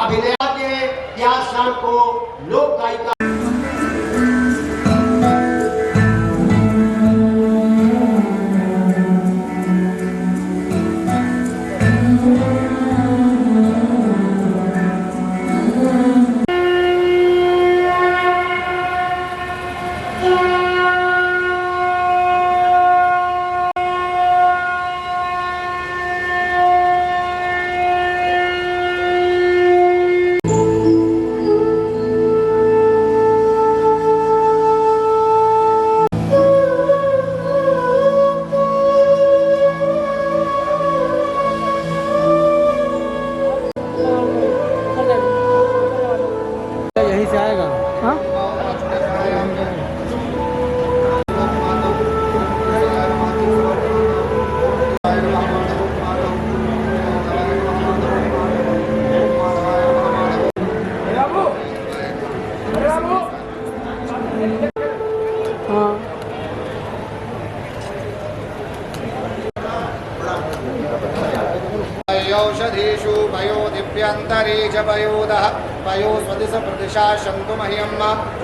अभिनय के आज शाम को लोक गायिका औषधीषु पयो दिव्यांतरीच पयोदः पयो स्वदिश प्रदिशा शंतु मह्यम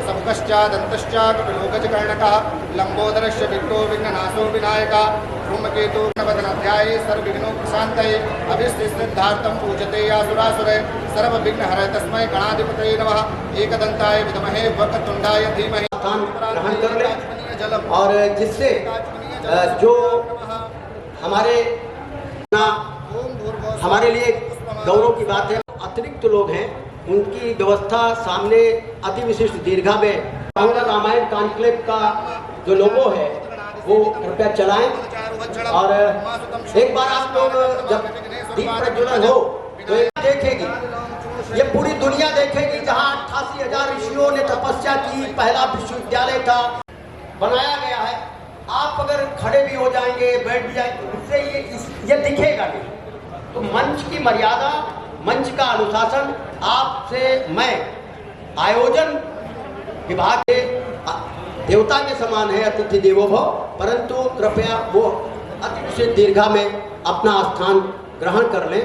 समुपश्चादन्तश्चाकपिलोकचकर्णकः लंबोदरस्य विघ्नो विघ्ननाशो विनायकः धूमकेतु नवदनाध्याये सर्वविघ्नो प्रशान्तये अभिष्टसिद्धार्थं पूजते यासुरासुरे सर्वविघ्नहरये तस्मै गणाधिपतये नमः एकदन्ताय विद्महे वक्रतुण्डाय धीमहि ग्रहण कर ले और जिससे जो हमारे लिए गौरव की बात है। अतिरिक्त लोग हैं उनकी व्यवस्था सामने अति विशिष्ट दीर्घा में बांग्ला रामायण कॉन्क्लेव का जो लोगो है वो कृपया चलाएं। और एक बार आप लोग जब दीप प्रज्वलन हो तो देखेगी, ये पूरी दुनिया देखेगी जहाँ 88,000 ऋषियों ने तपस्या की, पहला विश्वविद्यालय था बनाया गया है। आप अगर खड़े भी हो जाएंगे, बैठ भी जाएंगे, उससे ये दिखेगा नहीं। तो मंच की मर्यादा, मंच का अनुशासन आपसे मैं आयोजन विभाग के देवता के समान है, अतिथि देवो भव, परंतु कृपया वो अति विशेष दीर्घा में अपना स्थान ग्रहण कर लें।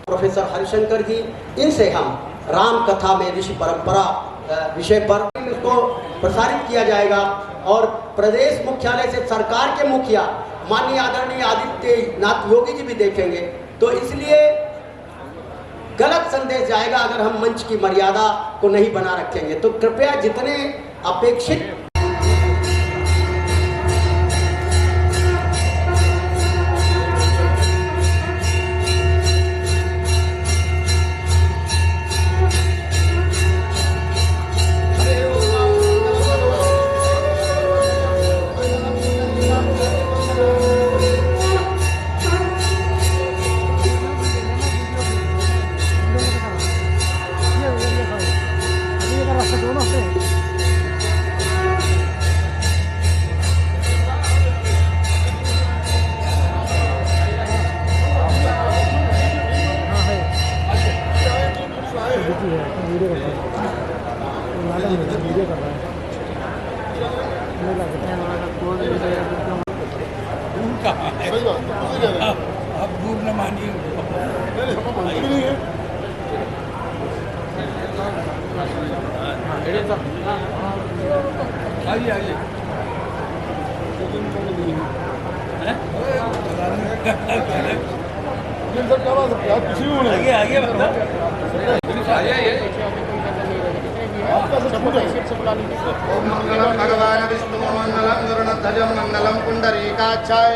प्रोफेसर हरिशंकर जी, इनसे हम राम कथा में ऋषि परंपरा विषय पर इसको प्रसारित किया जाएगा और प्रदेश मुख्यालय से सरकार के मुखिया माननीय आदरणीय आदित्यनाथ योगी जी भी देखेंगे। तो इसलिए गलत संदेश जाएगा अगर हम मंच की मर्यादा को नहीं बना रखेंगे। तो कृपया जितने अपेक्षित आप दूर न मानिए। आइए आइए आगे ओम मंगलम भगवान विष्णु मंगलम गरुड़ध्वजं मंगलम पुंडरीकाक्षाय।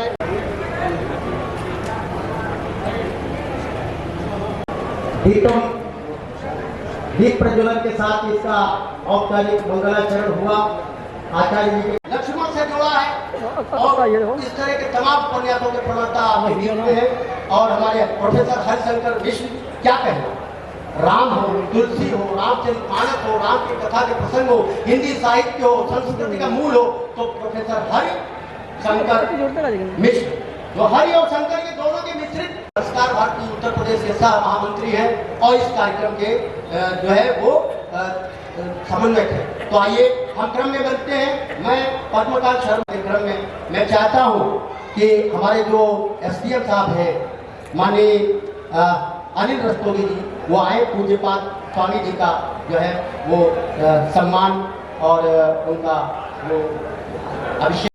दीप प्रज्वलन के साथ इसका औपचारिक मंगलाचरण हुआ। आचार्य जी के लक्ष्मण से जुड़ा है और इस तरह के तमाम पुण्यात्मों के प्रणता हैं। और हमारे प्रोफेसर हरिशंकर मिश्र क्या कहना, राम हो, तुलसी हो, रामचरितमानस हो, राम की कथा के प्रसंग हो, हिंदी साहित्य हो, संस्कृति का मूल हो, तो प्रोफेसर हरिशंकर मिश्र जो हरि और शंकर ये दोनों के मिश्रित संस्कार भारती उत्तर प्रदेश के सह महामंत्री हैं और इस कार्यक्रम के जो है वो समन्वयक है। तो आइए हम क्रम में बनते हैं। मैं पद्मकांत शर्मा के क्रम में मैं चाहता हूँ कि हमारे जो SDM साहब हैं माननीय अनिल रस्तोगी जी वो आए, पूज्यपात स्वामी जी का जो है वो सम्मान और उनका वो अभिषेक।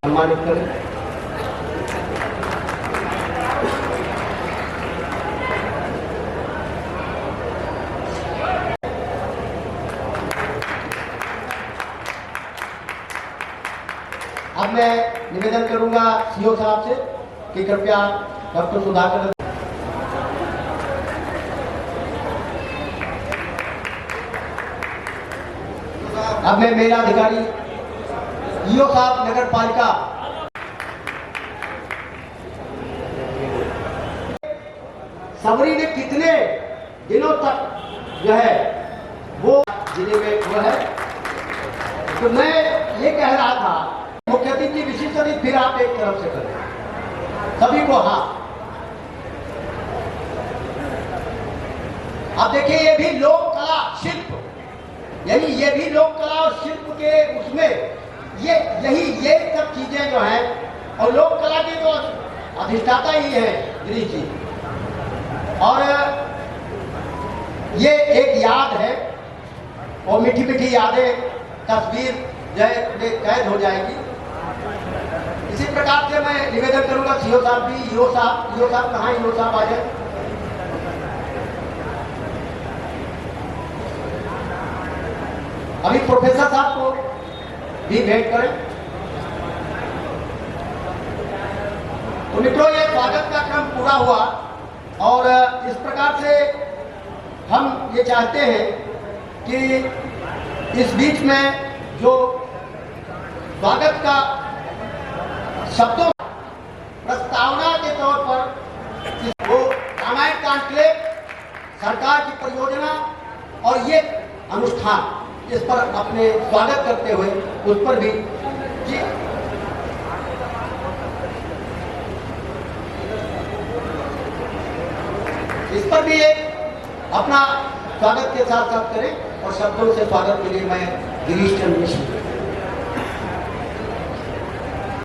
सम्मानित करें। अब मैं निवेदन करूंगा सीओ साहब से कि कृपया डॉक्टर सुधाकर अब मैं मेरा अधिकारी ईओ साहब नगर पालिका सबरी ने कितने दिनों तक जो है वो जिले में वो है, तो मैं ये कह रहा था मुख्य अतिथि की विशिष्ट अतिथि फिर आप एक तरफ से करें सभी को। हाँ, अब देखिए ये भी लोक कला शिल्प, यानी ये भी लोक कला और शिल्प के उसमें ये सब चीजें जो हैं, और लोक कला के जो अधिष्ठाता ही है गिरीश जी, और ये एक याद है और मीठी मीठी यादें तस्वीर जो कैद हो जाएगी। इसी प्रकार से मैं निवेदन करूंगा सीओ साहब भी, ईओ साहब कहाँ, ईओ साहब आ जाए। अभी प्रोफेसर साहब को भी भेंट करें। तो मित्रों, ये स्वागत का क्रम पूरा हुआ और इस प्रकार से हम ये चाहते हैं कि इस बीच में जो स्वागत का शब्दों प्रस्तावना के तौर पर वो रामायण कॉन्क्लेव सरकार की परियोजना और ये अनुष्ठान, इस पर अपने स्वागत करते हुए उस पर भी जी इस पर भी एक अपना स्वागत के साथ साथ करें। और शब्दों से स्वागत के लिए मैं गिरीश चंद्र मिश्र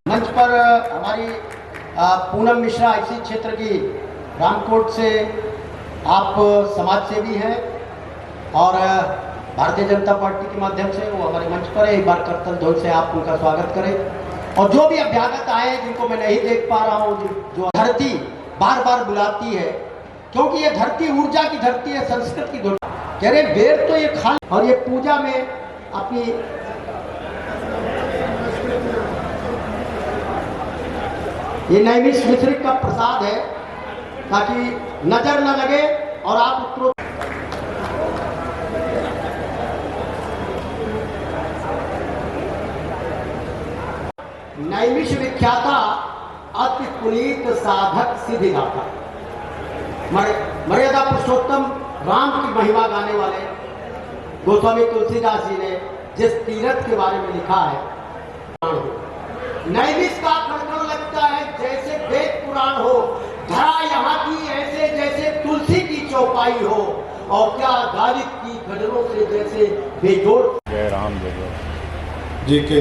मंच पर हमारी पूनम मिश्रा इसी क्षेत्र की रामकोट से, आप समाज सेवी हैं और भारतीय जनता पार्टी के माध्यम से वो हमारे मंच पर है। एक बार करतल ध्वनि से आप उनका स्वागत करें। और जो भी अभ्यागत आए जिनको मैं नहीं देख पा रहा हूँ, जो धरती बार बार बुलाती है, क्योंकि ये धरती ऊर्जा की धरती है, संस्कृत की धरती। कह रहे वेद तो ये खाली, और ये पूजा में अपनी ये नैमिष मिश्रिक का प्रसाद है ताकि नजर न लगे और आप उत्तरों नैमिष विख्याता अति पुनीत साधक सिद्धिदाता। मर्यादा पुरुषोत्तम राम की महिमा गाने वाले गोस्वामी तुलसीदास जी ने जिस तीर्थ के बारे में लिखा है, नैमिष का कड़कड़ लगता है जैसे वेद पुराण हो, धरा यहाँ की ऐसे जैसे तुलसी की चौपाई हो, और क्या गालिब की गजलों से जैसे बेजोड़। जय राम जय जी के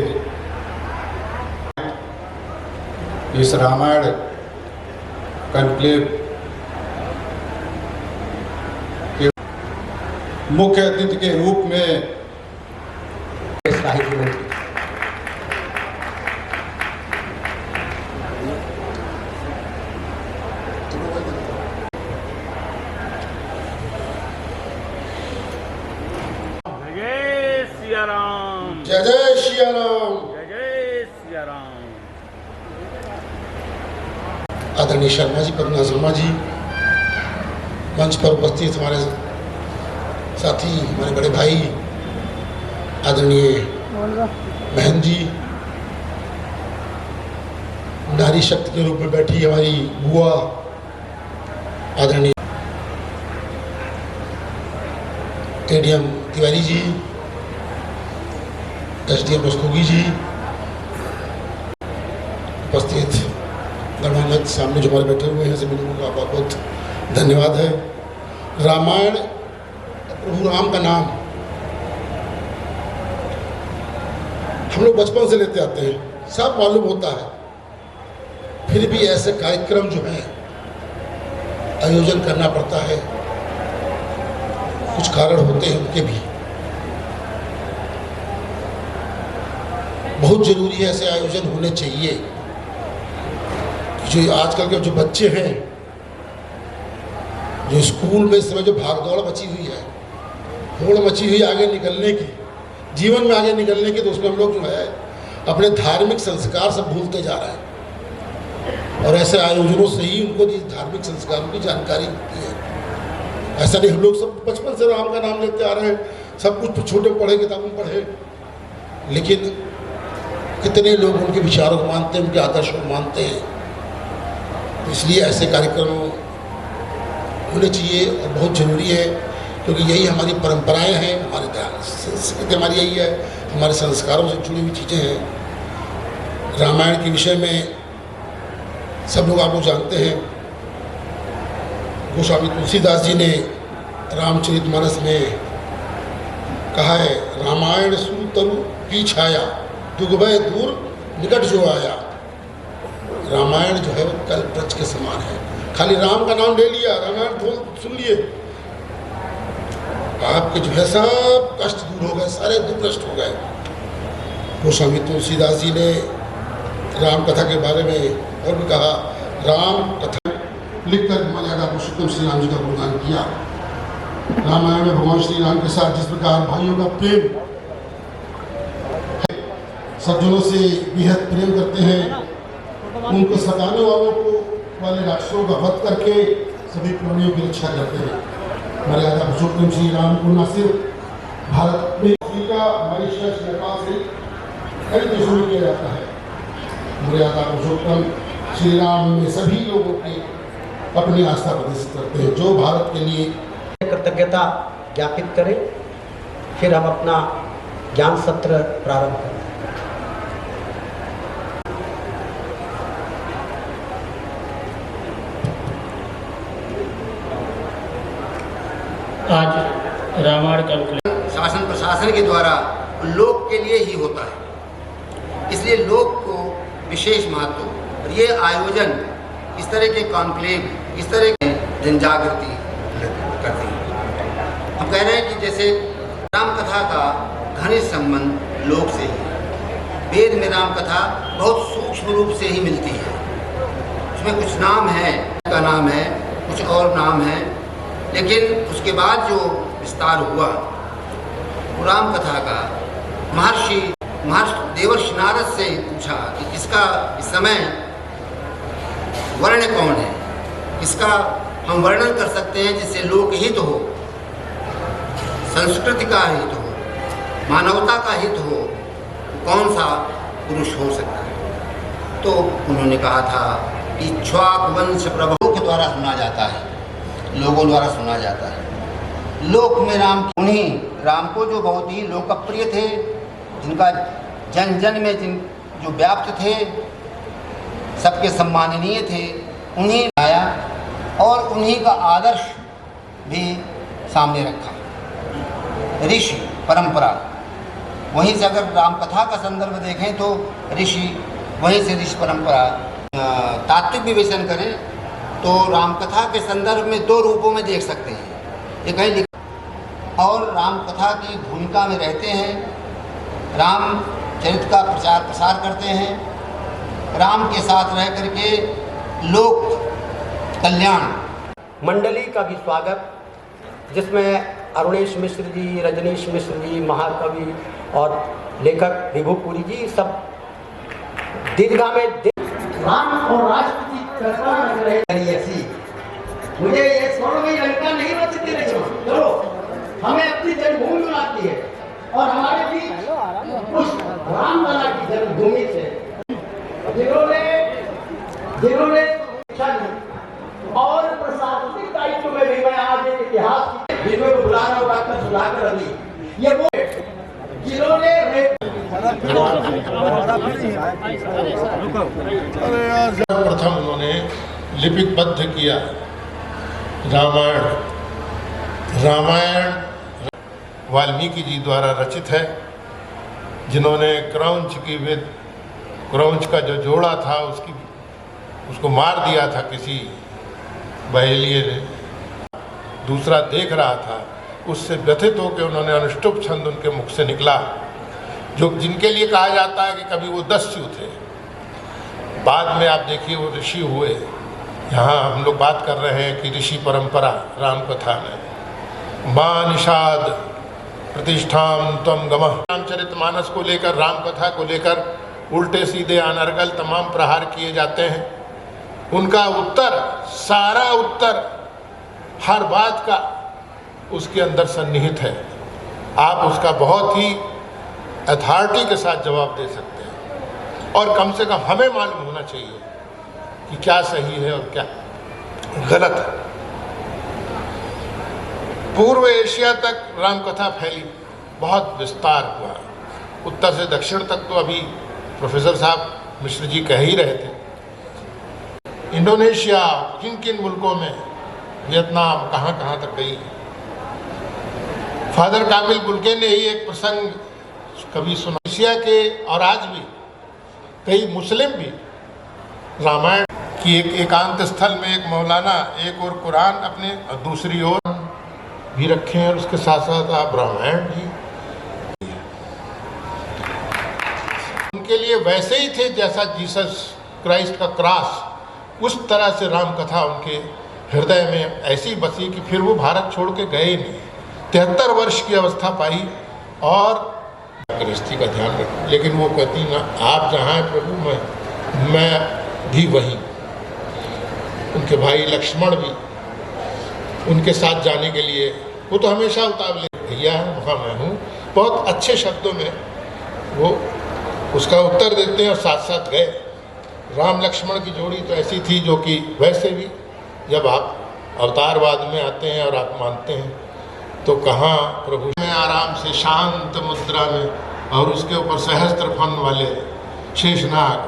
इस रामायण कॉन्क्लेव के मुख्य अतिथि के रूप में साहित्य मंत्री जय सिया राम, जय जय श्री राम। जय जय सिया राम। आदरणीय शर्मा जी, पद्मा शर्मा जी, मंच पर उपस्थित हमारे साथी, हमारे बड़े भाई आदरणीय बहन जी, नारी शक्ति के रूप में बैठी हमारी बुआ आदरणीय एडीएम तिवारी जी, एसडीएम रस्तोगी जी, उपस्थित गणमान्य सामने जो हमारे बैठे हुए हैं सभी लोगों का बहुत बहुत धन्यवाद है। रामायण, प्रभु राम का नाम हम लोग बचपन से लेते आते हैं, सब मालूम होता है, फिर भी ऐसे कार्यक्रम जो है आयोजन करना पड़ता है, कुछ कारण होते हैं उनके भी। बहुत जरूरी है, ऐसे आयोजन होने चाहिए। जो आजकल के जो बच्चे हैं, जो स्कूल में इस समय जो भागदौड़ मची हुई है, होड़ मची हुई आगे निकलने की, जीवन में आगे निकलने की, तो उसमें हम लोग जो है अपने धार्मिक संस्कार सब भूलते जा रहे हैं। और ऐसे आयोजनों से ही उनको धार्मिक संस्कारों की जानकारी होती है। ऐसा नहीं हम लोग सब बचपन से राम का नाम लेते आ रहे हैं, सब कुछ छोटे पढ़े, किताबों में पढ़े, लेकिन कितने लोग उनके विचारों को मानते हैं, उनके आदर्शों को मानते हैं। तो इसलिए ऐसे कार्यक्रम होने चाहिए और बहुत ज़रूरी है, क्योंकि यही हमारी परंपराएं हैं, हमारी संस्कृति हमारी यही है, हमारे संस्कारों से जुड़ी हुई चीज़ें हैं। रामायण के विषय में सब लोग आप लोग जानते हैं, गोस्वामी तुलसीदास जी ने रामचरितमानस में कहा है, रामायण सुन तरु की छाया, दुख भय दूर निकट जो आया। रामायण जो है वो कल वृक्ष के समान है। खाली राम का नाम ले लिया, रामायण सुन लिए, आपके जो है सब कष्ट दूर हो गए, सारे दुख नष्ट हो गए। गोस्वामी तुलसीदास जी ने राम कथा के बारे में और भी कहा, राम कथा लिखकर मर्यादा पुरुषोत्तम श्री राम जी का गुणगान किया। रामायण में भगवान श्री राम के साथ जिस प्रकार भाइयों का प्रेम, सज्जनों से बेहद प्रेम करते हैं, उनको सताने वालों को वाले राक्षसों का वध करके सभी प्राणियों की रक्षा करते हैं। मर्यादा पुरुषोत्तम श्री राम को न सिर्फ भारत में, अफ्रीका, मॉरिशस, नेपाल से कई देशों में किया जाता है। मर्यादा पुरुषोत्तम श्री राम में सभी लोगों की अपनी आस्था प्रदर्शित करते हैं, जो भारत के लिए कृतज्ञता ज्ञापित करें। फिर हम अपना ज्ञान सत्र प्रारंभ करें। आज रामायण का शासन प्रशासन के द्वारा लोक के लिए ही होता है, इसलिए लोक को विशेष महत्व। और ये आयोजन, इस तरह के कॉन्क्लेव, इस तरह की जनजागृति करते हैं। हम कह रहे हैं कि जैसे राम कथा का घनिष्ठ संबंध लोक से ही, वेद में राम कथा बहुत सूक्ष्म रूप से ही मिलती है। उसमें कुछ नाम है, का नाम है, कुछ और नाम है, लेकिन उसके बाद जो विस्तार हुआ वो राम कथा का, महर्षि देवर्षि नारद से पूछा कि इसका इस समय वर्ण कौन है, इसका हम वर्णन कर सकते हैं जिससे लोक हित हो, संस्कृति का हित हो, मानवता का हित हो, कौन सा पुरुष हो सकता है। तो उन्होंने कहा था कि इक्ष्वाकु वंश प्रभु के द्वारा सुना जाता है, लोगों द्वारा सुना जाता है। लोक में उन्हीं राम को जो बहुत ही लोकप्रिय थे, जिनका जन जन में जो व्याप्त थे, सबके सम्माननीय थे, उन्हीं आया और उन्हीं का आदर्श भी सामने रखा। ऋषि परंपरा, वहीं से अगर राम कथा का संदर्भ देखें तो ऋषि, वहीं से ऋषि परंपरा। तात्विक विवेचन करें तो राम कथा के संदर्भ में दो रूपों में देख सकते हैं। ये कहीं और राम कथा की भूमिका में रहते हैं, रामचरित का प्रचार प्रसार करते हैं, राम के साथ रह करके लोक कल्याण। मंडली का भी स्वागत, जिसमें अरुणेश मिश्र जी, रजनीश मिश्र जी, महाकवि और लेखक विभुपुरी जी सब दीर्घा में राम और राष्ट्र की चर्चा कर रहे ऐसी। मुझे ये छोड़ो भाई, लंका नहीं बचती रही, चलो हमें अपनी जन्मभूमि बुलाती है और हमारे बीच उस रामलला की जन्मभूमि से जिन्होंने शिक्षा दी और प्रशासनिक दायित्व में भी, मैं आज एक इतिहास की जिन्होंने बुला रहा हूँ डॉक्टर सुधाकर अली, ये वो जिन्होंने प्रथम उन्होंने लिपिबद्ध किया रामायण वाल्मीकि जी द्वारा रचित है, जिन्होंने क्रौंच का जो जोड़ा था उसको मार दिया था किसी बहेलिये ने, दूसरा देख रहा था, उससे व्यथित होकर उन्होंने अनुष्टुप छंद उनके मुख से निकला, जो जिनके लिए कहा जाता है कि कभी वो दस्यु थे, बाद में आप देखिए वो ऋषि हुए। यहाँ हम लोग बात कर रहे हैं कि ऋषि परंपरा राम कथा में मां निषाद प्रतिष्ठाम त्वं गमः, रामचरितमानस को लेकर, राम कथा को लेकर उल्टे सीधे अनर्गल तमाम प्रहार किए जाते हैं। उनका उत्तर, सारा उत्तर, हर बात का उसके अंदर सन्निहित है। आप उसका बहुत ही अथॉरिटी के साथ जवाब दे सकते हैं, और कम से कम हमें मालूम होना चाहिए कि क्या सही है और क्या गलत है। पूर्व एशिया तक रामकथा फैली, बहुत विस्तार हुआ, उत्तर से दक्षिण तक तो अभी प्रोफेसर साहब मिश्र जी कह ही रहे थे। इंडोनेशिया, किन किन मुल्कों में, वियतनाम, कहाँ कहाँ तक गई। फादर कामिल बुल्के ने ही एक प्रसंग कभी सुना, एशिया के और आज भी कई मुस्लिम भी रामायण की एक एकांत स्थल में एक मौलाना एक और कुरान अपने और दूसरी ओर भी रखे हैं, और उसके साथ साथ आप रामायण भी उनके लिए वैसे ही थे जैसा जीसस क्राइस्ट का क्रॉस, उस तरह से राम कथा उनके हृदय में ऐसी बसी कि फिर वो भारत छोड़ के गए ही नहीं। 73 वर्ष की अवस्था पाई और गृहस्थी का ध्यान रखें, लेकिन वो कहती ना, आप जहाँ हैं प्रभु मैं भी वहीं। उनके भाई लक्ष्मण भी उनके साथ जाने के लिए, वो तो हमेशा उतावले, भैया है वहाँ मैं हूँ, बहुत अच्छे शब्दों में वो उसका उत्तर देते हैं और साथ साथ गए। राम लक्ष्मण की जोड़ी तो ऐसी थी जो कि वैसे भी जब आप अवतारवाद में आते हैं और आप मानते हैं तो कहाँ प्रभु में आराम से शांत मुद्रा में, और उसके ऊपर सहस्त्र फन वाले शेषनाग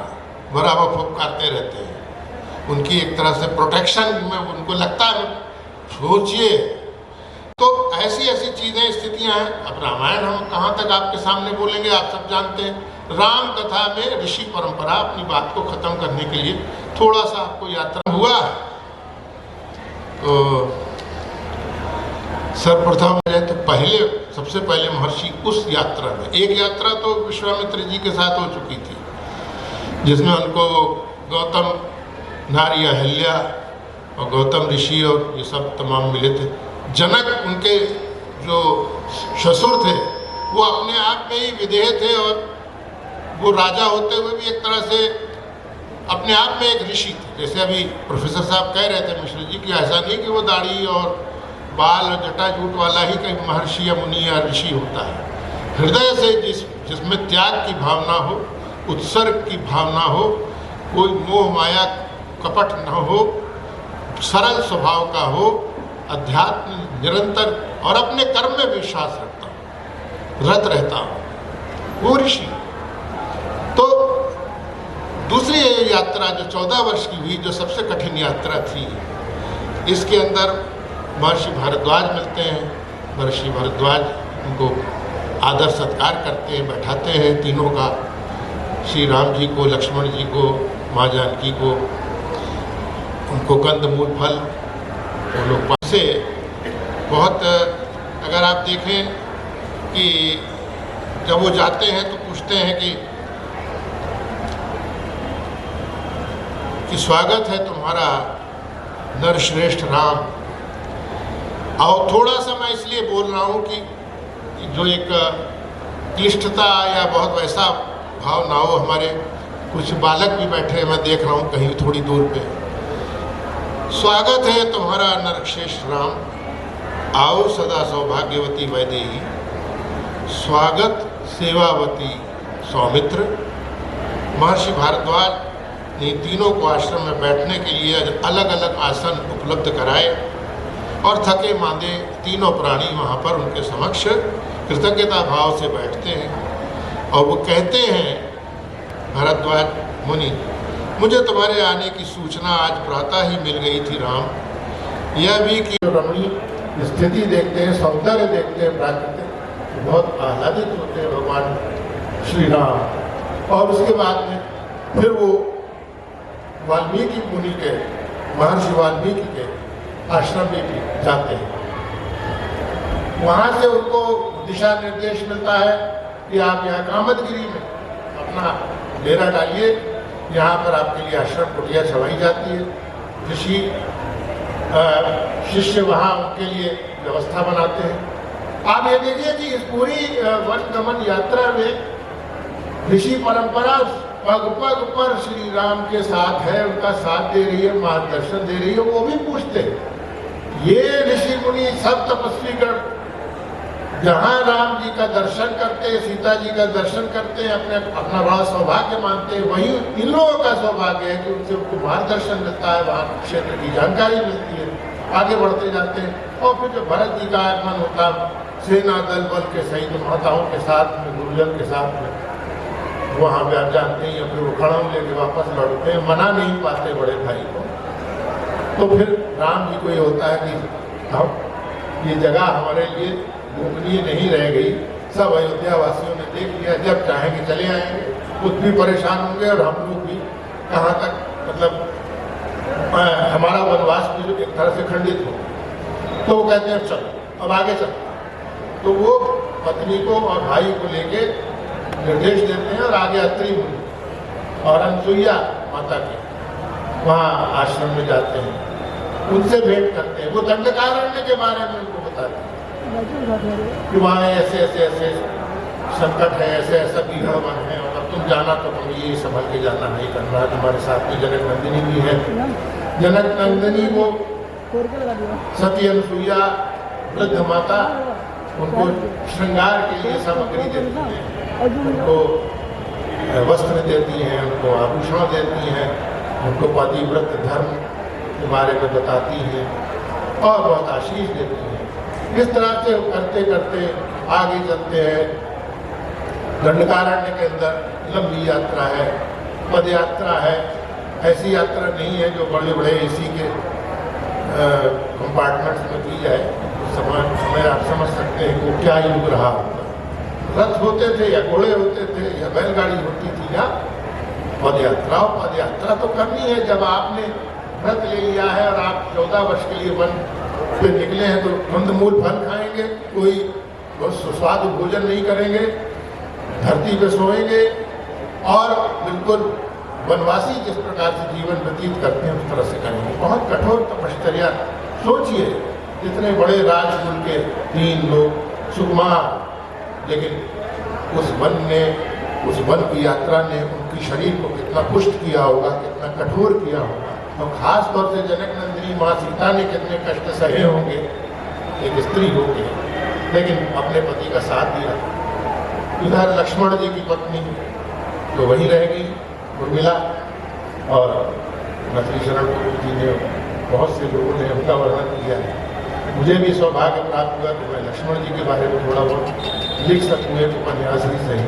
बराबर फुफकारते रहते हैं। उनकी एक तरह से प्रोटेक्शन में उनको लगता है, सोचिए तो ऐसी ऐसी चीज़ें, स्थितियाँ हैं। अब रामायण हम कहाँ तक आपके सामने बोलेंगे, आप सब जानते हैं। राम कथा में ऋषि परंपरा अपनी बात को खत्म करने के लिए थोड़ा सा आपको यात्रा हुआ है। तो सर्वप्रथम है तो सबसे पहले महर्षि उस यात्रा में, एक यात्रा तो विश्वामित्र जी के साथ हो चुकी थी, जिसमें उनको गौतम, नारी अहिल्या और गौतम ऋषि और ये सब तमाम मिले थे। जनक उनके जो ससुर थे वो अपने आप में ही विदेह थे, और वो राजा होते हुए भी एक तरह से अपने आप में एक ऋषि थे। जैसे अभी प्रोफेसर साहब कह रहे थे मिश्र जी की, ऐसा नहीं कि वो दाढ़ी और बाल और जटाजूट वाला ही कहीं महर्षि या मुनि या ऋषि होता है। हृदय से जिसमें त्याग की भावना हो, उत्सर्ग की भावना हो, कोई मोह माया कपट न हो, सरल स्वभाव का हो, अध्यात्म निरंतर और अपने कर्म में विश्वास रखता हूँ, रत रहता हूँ, वो ऋषि। तो दूसरी यात्रा जो 14 वर्ष की हुई, जो सबसे कठिन यात्रा थी, इसके अंदर महर्षि भारद्वाज मिलते हैं। महर्षि भारद्वाज उनको आदर सत्कार करते हैं, बैठाते हैं तीनों का, श्री राम जी को, लक्ष्मण जी को, माँ जानकी को, उनको कंद मूल फल वो लोग से बहुत, अगर आप देखें कि जब वो जाते हैं तो पूछते हैं कि स्वागत है तुम्हारा नरश्रेष्ठ राम। और थोड़ा सा मैं इसलिए बोल रहा हूँ कि जो एक क्लिष्टता या बहुत वैसा भाव ना हो। हमारे कुछ बालक भी बैठे हैं, मैं देख रहा हूँ कहीं थोड़ी दूर पे। स्वागत है तुम्हारा नरश्रेष्ठ राम, आओ सदा सौभाग्यवती वैदेही, स्वागत सेवावती सौमित्र। महर्षि भारद्वाज ने तीनों को आश्रम में बैठने के लिए अलग अलग आसन उपलब्ध कराए, और थके मांदे तीनों प्राणी वहाँ पर उनके समक्ष कृतज्ञता भाव से बैठते हैं। और वो कहते हैं भारद्वाज मुनि, मुझे तुम्हारे आने की सूचना आज प्रातः ही मिल गई थी राम। यह भी कि रमणीय स्थिति देखते हैं, सौंदर्य देखते हैं प्राकृतिक, बहुत आह्लादित होते हैं भगवान श्री राम। और उसके बाद में फिर वो वाल्मीकि मुनि के, महर्षि वाल्मीकि के आश्रम में भी जाते हैं। वहाँ से उनको दिशा निर्देश मिलता है कि आप यहाँ कामदगिरी में अपना डेरा डालिए, यहाँ पर आपके लिए आश्रम कुटिया छवाई जाती है। ऋषि शिष्य वहाँ उनके लिए व्यवस्था बनाते हैं। आप ये देखिए कि इस पूरी वन गमन यात्रा में ऋषि परंपरा पग पग पर श्री राम के साथ है, उनका साथ दे रही है, मार्गदर्शन दे रही है। वो भी पूछते हैं, ये ऋषि मुनि सब तपस्वी गण जहाँ राम जी का दर्शन करते हैं, सीता जी का दर्शन करते हैं, अपना बड़ा सौभाग्य मानते हैं, वही इन लोगों का सौभाग्य है कि उनसे उनको मार्गदर्शन मिलता है, वहाँ क्षेत्र की जानकारी मिलती है, आगे बढ़ते जाते हैं। और फिर जब भरत जी का आगमन होता, सेना दल बल के सहित माताओं के साथ में, गुरुजन के साथ में, वहाँ पे आप जानते हैं, फिर वो खड़म लेके वापस लौटते हैं, मना नहीं पाते बड़े भाई को। तो फिर राम जी को ये होता है कि हम ये जगह हमारे लिए गोपनीय नहीं रह गई, सब अयोध्या वासियों ने देख लिया, जब चाहेंगे चले आएंगे, खुद भी परेशान होंगे और हम लोग भी कहाँ तक, मतलब हमारा वनवास भी एक तरह से खंडित हो। तो वो कहते हैं चलो अब आगे चलो। तो वो पत्नी को और भाई को लेके निर्देश देते हैं और आगे अत्रि मुनि और अनसुईया माता के वहाँ आश्रम में जाते हैं, उनसे भेंट करते हैं। वो दंडकारण्य के बारे में उनको बताते हैं कि वहाँ ऐसे ऐसे ऐसे संकट है, ऐसे ऐसा बिगड़ वन है, और अब तुम जाना तो तुम ये संभल के जाना नहीं करना। तुम्हारे साथ में जनक नंदिनी भी है। जनक नंदिनी वो सती अनसुईया वृद्ध माता उनको श्रृंगार के लिए सामग्री देती है, उनको वस्त्र देती हैं, उनको आभूषण देती हैं, उनको पतिव्रत धर्म के बारे में बताती हैं और बहुत आशीष देती हैं। इस तरह से करते करते आगे चलते हैं। दंडकारण्य के अंदर लंबी यात्रा है, पद यात्रा है। ऐसी यात्रा नहीं है जो बड़े बड़े एसी के कंपार्टमेंट्स में की जाए। उस समय आप समझ सकते हैं कि क्या युग रहा होगा। रथ होते थे या घोड़े होते थे या बैलगाड़ी होती थी या पद यात्रा। पद यात्रा तो करनी है। जब आपने व्रत ले लिया है और आप 14 वर्ष के लिए वन पे निकले हैं तो कंदमूल फल खाएंगे, कोई बहुत सुस्वादु भोजन नहीं करेंगे, धरती पे सोएंगे और बिल्कुल वनवासी जिस प्रकार से जीवन व्यतीत करते हैं उस तरह से करेंगे। बहुत कठोर तपश्चर्या। सोचिए इतने बड़े राजकुल के 3 लोग सुकुमार, लेकिन उस वन ने, उस वन की यात्रा ने उनकी शरीर को कितना पुष्ट किया होगा, कितना कठोर किया होगा। और खास तौर से जनक नंदिनी माँ सीता ने कितने कष्ट सहे होंगे एक स्त्री होके, लेकिन अपने पति का साथ दिया। इधर लक्ष्मण जी की पत्नी तो वहीं रह गई उर्मिला, और नथरीशरण जी ने, बहुत से लोगों ने उनका वर्णन किया है। मुझे भी सौभाग्य प्राप्त हुआ कि मैं लक्ष्मण जी के बारे में थोड़ा बहुत लिख सकूँ, एक उपन्यास ही सही।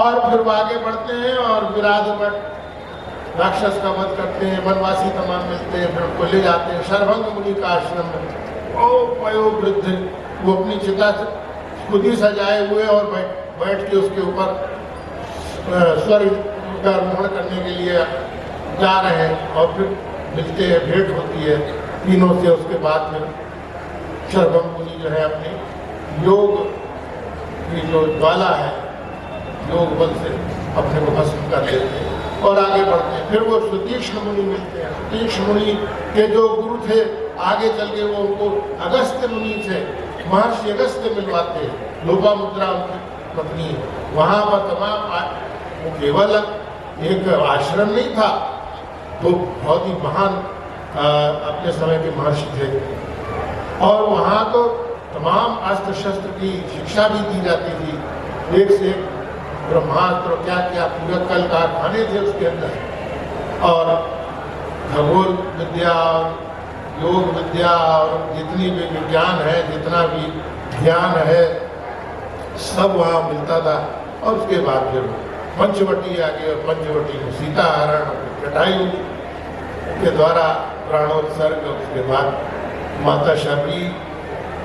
और फिर आगे बढ़ते हैं और विराधपट राक्षस का वध करते हैं। वनवासी तमाम मिलते हैं, फिर उनको ले जाते हैं शरभंग मुनि का आश्रम में। ओ वयोवृद्ध, वो अपनी चिता खुद ही सजाए हुए और बैठ के उसके ऊपर स्वर्ग का आरोहण करने के लिए जा रहे हैं। और फिर मिलते हैं, भेंट होती है तीनों से। उसके बाद में शरभंग मुनि जो है अपने योग की जो ज्वाला है, योग बल से अपने को भस्म कर लेते हैं और आगे बढ़ते हैं। फिर वो सुतीक्ष्ण मुनि मिलते हैं। सुतीक्ष्ण मुनि के जो गुरु थे, आगे चल के वो उनको अगस्त्य मुनि थे, महर्षि अगस्त्य मिलवाते हैं। लोपामुद्रा उनकी पत्नी है। वहाँ पर तमाम, वो केवल एक आश्रम नहीं था, तो बहुत ही महान अपने समय के महर्षि थे। और वहाँ तो तमाम अस्त्र शस्त्र की शिक्षा भी दी जाती थी। एक से एक ब्रह्मास्त्र क्या क्या पूरा कल कारखाने थे उसके अंदर। और खगोल विद्या, योग विद्या और जितनी भी विज्ञान है, जितना भी ज्ञान है, सब वहाँ मिलता था। और उसके बाद फिर पंचवटी आ गई और पंचवटी में सीता हरण जटायु के द्वारा प्राणोत्सर्ग, उसके बाद माता शबरी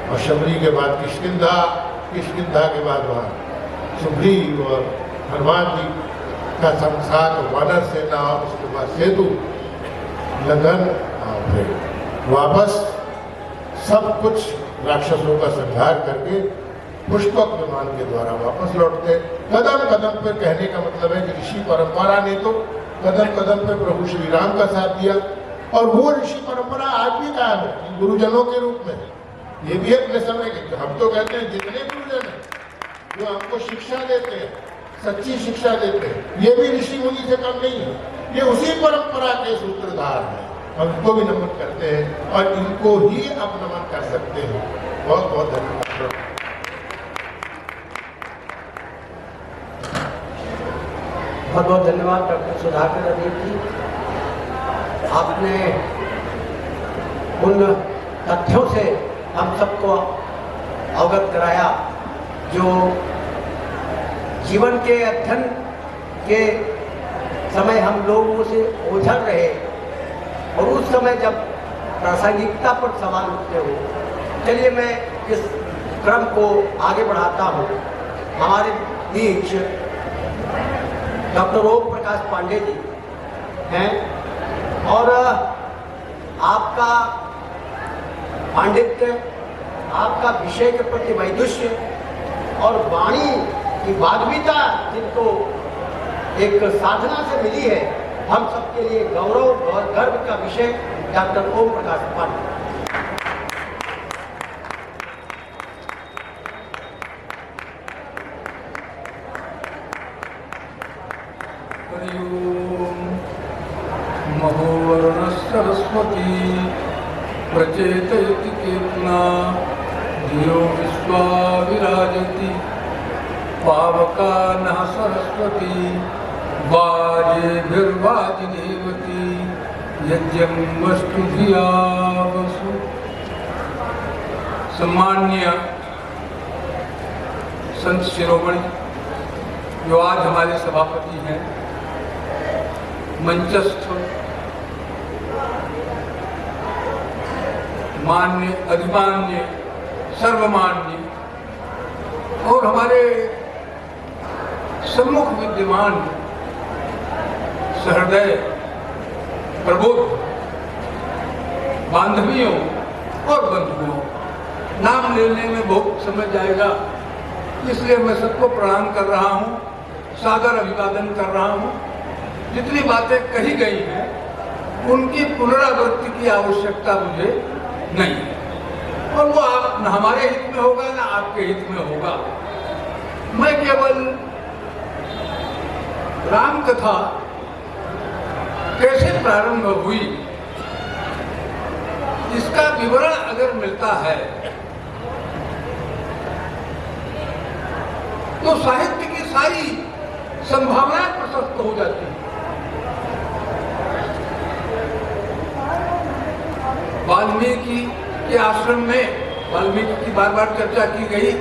और शबरी के बाद किष्किंधा, किष्किंधा के बाद वहाँ सुग्रीव और हनुमान जी का संसार, वानर सेना, और उसके बाद सेतु लगन, और फिर वापस सब कुछ राक्षसों का संहार करके पुष्पक विमान के द्वारा वापस लौटते। कदम कदम पर, कहने का मतलब है कि ऋषि परंपरा ने तो कदम कदम पर प्रभु श्री राम का साथ दिया, और वो ऋषि परंपरा आज भी कायम है गुरुजनों के रूप में। ये भी अपने समय के, हम तो कहते हैं जितने गुरुजन हैं जो हमको शिक्षा देते हैं, सच्ची शिक्षा देते हैं, ये भी ऋषि मुनि से कम नहीं है, ये उसी परंपरा के सूत्रधार हैं। हम इनको भी नमन करते हैं और इनको ही अब नमन कर सकते हैं। बहुत बहुत धन्यवाद। बहुत बहुत धन्यवाद डॉक्टर सुधाकर अदेव जी। आपने उन तथ्यों से हम सबको अवगत कराया जो जीवन के अध्ययन के समय हम लोगों से ओझल रहे, और उस समय जब प्रासंगिकता पर सवाल उठते हो। चलिए मैं इस क्रम को आगे बढ़ाता हूँ। हमारे बीच डॉक्टर ओम प्रकाश पांडे जी हैं, और आपका पांडित्य, आपका विषय के प्रति वैदुष्य और वाणी की वाग्मिता जिनको एक साधना से मिली है, हम सबके लिए गौरव और गर्व का विषय डॉक्टर ओम प्रकाश पांडे। महोवर्ण सरस्वती प्रचेतयति केतना धियो विश्वा विराजति पावका नः सरस्वती वाजेभिर्वाजिनीवती यज्ञं वस्तु धिया वसु। सम्मान्य संत शिरोमणि जो आज हमारे सभापति हैं, मंचस्थ मान्य, अधिमान्य, सर्वमान्य और हमारे सम्मुख विद्यमान सहृदय प्रबोध बांधवियों और बंधुओं, नाम लेने में बहुत समय जाएगा, इसलिए मैं सबको प्रणाम कर रहा हूँ, सादर अभिवादन कर रहा हूँ। जितनी बातें कही गई हैं उनकी पुनरावृत्ति की आवश्यकता मुझे नहीं है, और वो आप न हमारे हित में होगा न आपके हित में होगा। मैं केवल राम कथा कैसे प्रारंभ हुई इसका विवरण अगर मिलता है तो साहित्य की सारी संभावनाएं प्रशस्त हो जाती हैं। वाल्मीकि के आश्रम में, वाल्मीकि की बार बार चर्चा की गई,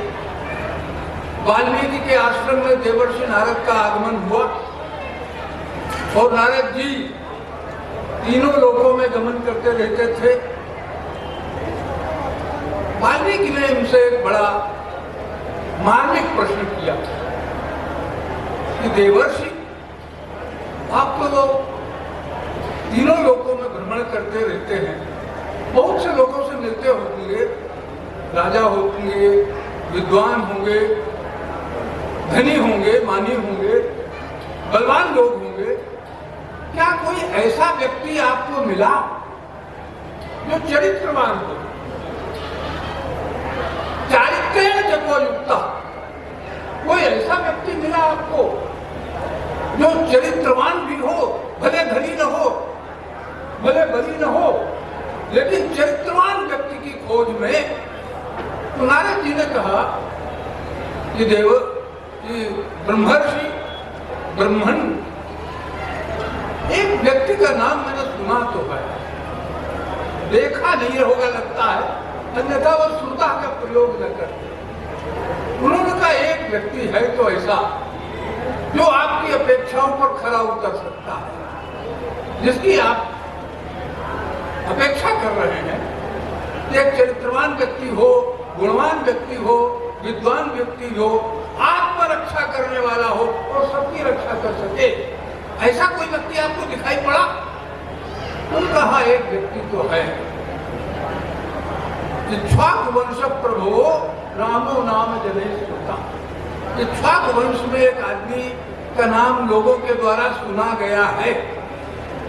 वाल्मीकि के आश्रम में देवर्षि नारद का आगमन हुआ और नारद जी तीनों लोकों में गमन करते रहते थे। वाल्मीकि ने उनसे एक बड़ा मार्मिक प्रश्न किया कि देवर्षि, आप तो तीनों लोकों में भ्रमण करते रहते हैं, बहुत से लोगों से मिलते होंगे, राजा होंगे, विद्वान होंगे, धनी होंगे, मानी होंगे, बलवान लोग होंगे, क्या कोई ऐसा व्यक्ति आपको मिला जो चरित्रवान हो, चारित्र्येण जगोयुक्ता? कोई ऐसा व्यक्ति मिला आपको जो चरित्रवान भी हो, भले धनी न हो, भले बली न हो, लेकिन चरित्रवान व्यक्ति की खोज में नारद जी ने कहा कि देव, कि ब्रह्मर्षि, ब्रह्मण, एक व्यक्ति का नाम मैंने सुना तो है, देखा नहीं होगा लगता है, अन्यथा वो श्रुता का प्रयोग न करते। उन्होंने कहा एक व्यक्ति है तो ऐसा जो आपकी अपेक्षाओं पर खरा उतर सकता है, जिसकी आप अपेक्षा कर रहे हैं। एक चरित्रवान व्यक्ति हो, गुणवान व्यक्ति हो, विद्वान व्यक्ति हो, आत्मरक्षा करने वाला हो और सबकी रक्षा कर सके, ऐसा कोई व्यक्ति आपको दिखाई पड़ा? उनका हाँ एक व्यक्ति तो है। इक्ष्वाकु वंश प्रभो रामो नाम जनेश होता। इक्ष्वाकु वंश में एक आदमी का नाम लोगों के द्वारा सुना गया है।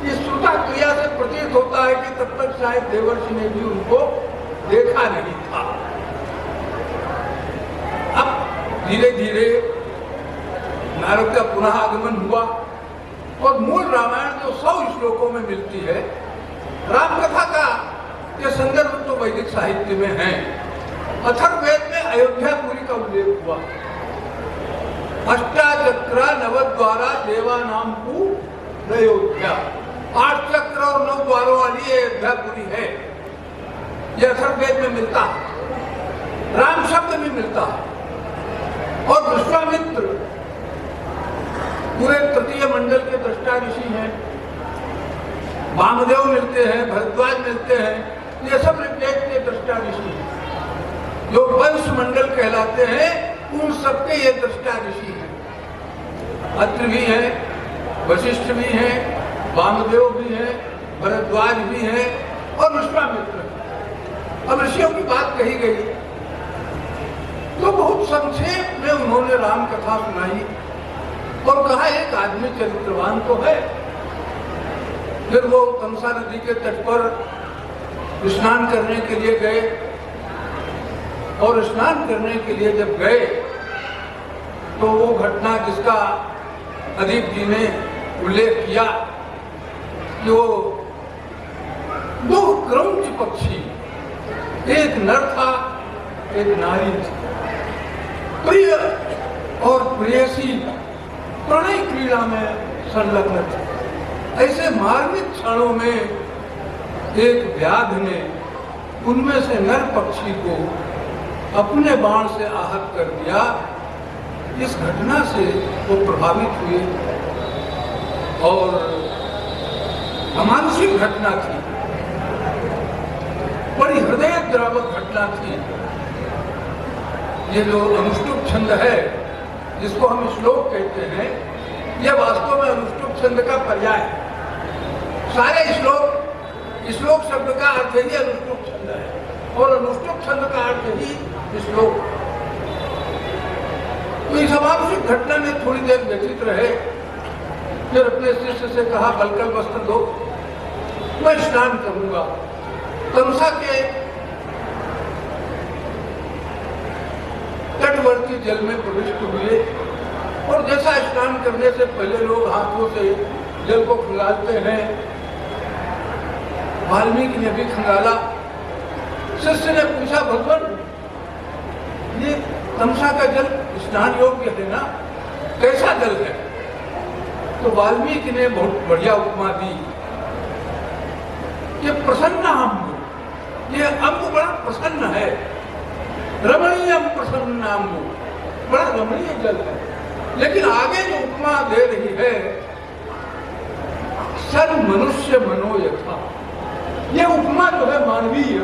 इस श्रुता क्रिया से प्रतीत होता है कि तब तक शायद देवर्षि ने भी उनको देखा नहीं था। अब धीरे धीरे नारद का पुनः आगमन हुआ और मूल रामायण जो 100 श्लोकों में मिलती है, रामकथा का ये संदर्भ तो वैदिक साहित्य में है। अथर्ववेद में अयोध्यापुरी का उल्लेख हुआ। अष्टाचक्र नवद्वारा देवानाम को अयोध्या, 8 चक्र और 9 द्वारों वाली अयोध्यापुरी है। यह अथर्ववेद में मिलता है, राम शब्द में मिलता है। और विश्वामित्र पूरे तृतीय मंडल के दृष्टा ऋषि हैं, वामदेव मिलते हैं, भरद्वाज मिलते हैं, ये सब ऋग्वेद के दृष्टा ऋषि हैं। जो वंश मंडल कहलाते हैं उन सबके ये दृष्टा ऋषि हैं। अत्रि भी हैं, वशिष्ठ भी हैं, वामदेव भी हैं, भरद्वाज भी हैं और विश्वामित्र। अब ऋषियों की बात कही गई तो बहुत संक्षेप में उन्होंने राम कथा सुनाई और कहा एक आदमी चरित्रवान तो है। फिर वो तमसा नदी के तट पर स्नान करने के लिए गए और स्नान करने के लिए जब गए तो वो घटना जिसका अदीप जी ने उल्लेख किया कि वो 2 क्रौंच पक्षी, एक नर था एक नारी थी, प्रिय और प्रेयसी प्रणय क्रीड़ा में संलग्न थे। ऐसे मार्मिक क्षणों में एक व्याध ने उनमें से नर पक्षी को अपने बाण से आहत कर दिया। इस घटना से वो प्रभावित हुए और अमानुषिक घटना थी, बड़ी हृदय द्रावक घटना थी। ये जो अनुष्टुप छंद है जिसको हम श्लोक कहते हैं, यह वास्तव में अनुष्टुप छंद का पर्याय है। सारे श्लोक शब्द का अर्थ ही अनुष्टुप छंद है और अनुष्टुप छंद का अर्थ ही श्लोक। तो इस अमानुषिक घटना में थोड़ी देर व्यतीत रहे, फिर अपने शिष्य से कहा बलकल वस्त्र दो, मैं स्नान करूंगा। तमसा के तटवर्ती जल में प्रविष्ट हुए और जैसा स्नान करने से पहले लोग हाथों से जल को खंगालते हैं, वाल्मीकि ने भी खंगाला। शिष्य ने पूछा भगवान ये तमसा का जल स्नान योग्य है ना, कैसा जल है? तो वाल्मीकि ने बहुत बढ़िया उपमा दी। ये प्रसन्न अम्ब, ये अम्ब बड़ा प्रसन्न है, रमणीय प्रसन्न अम्ब, बड़ा रमणीय जल है। लेकिन आगे जो उपमा दे रही है, सर्व मनुष्य मनो यथा, ये उपमा जो है मानवीय,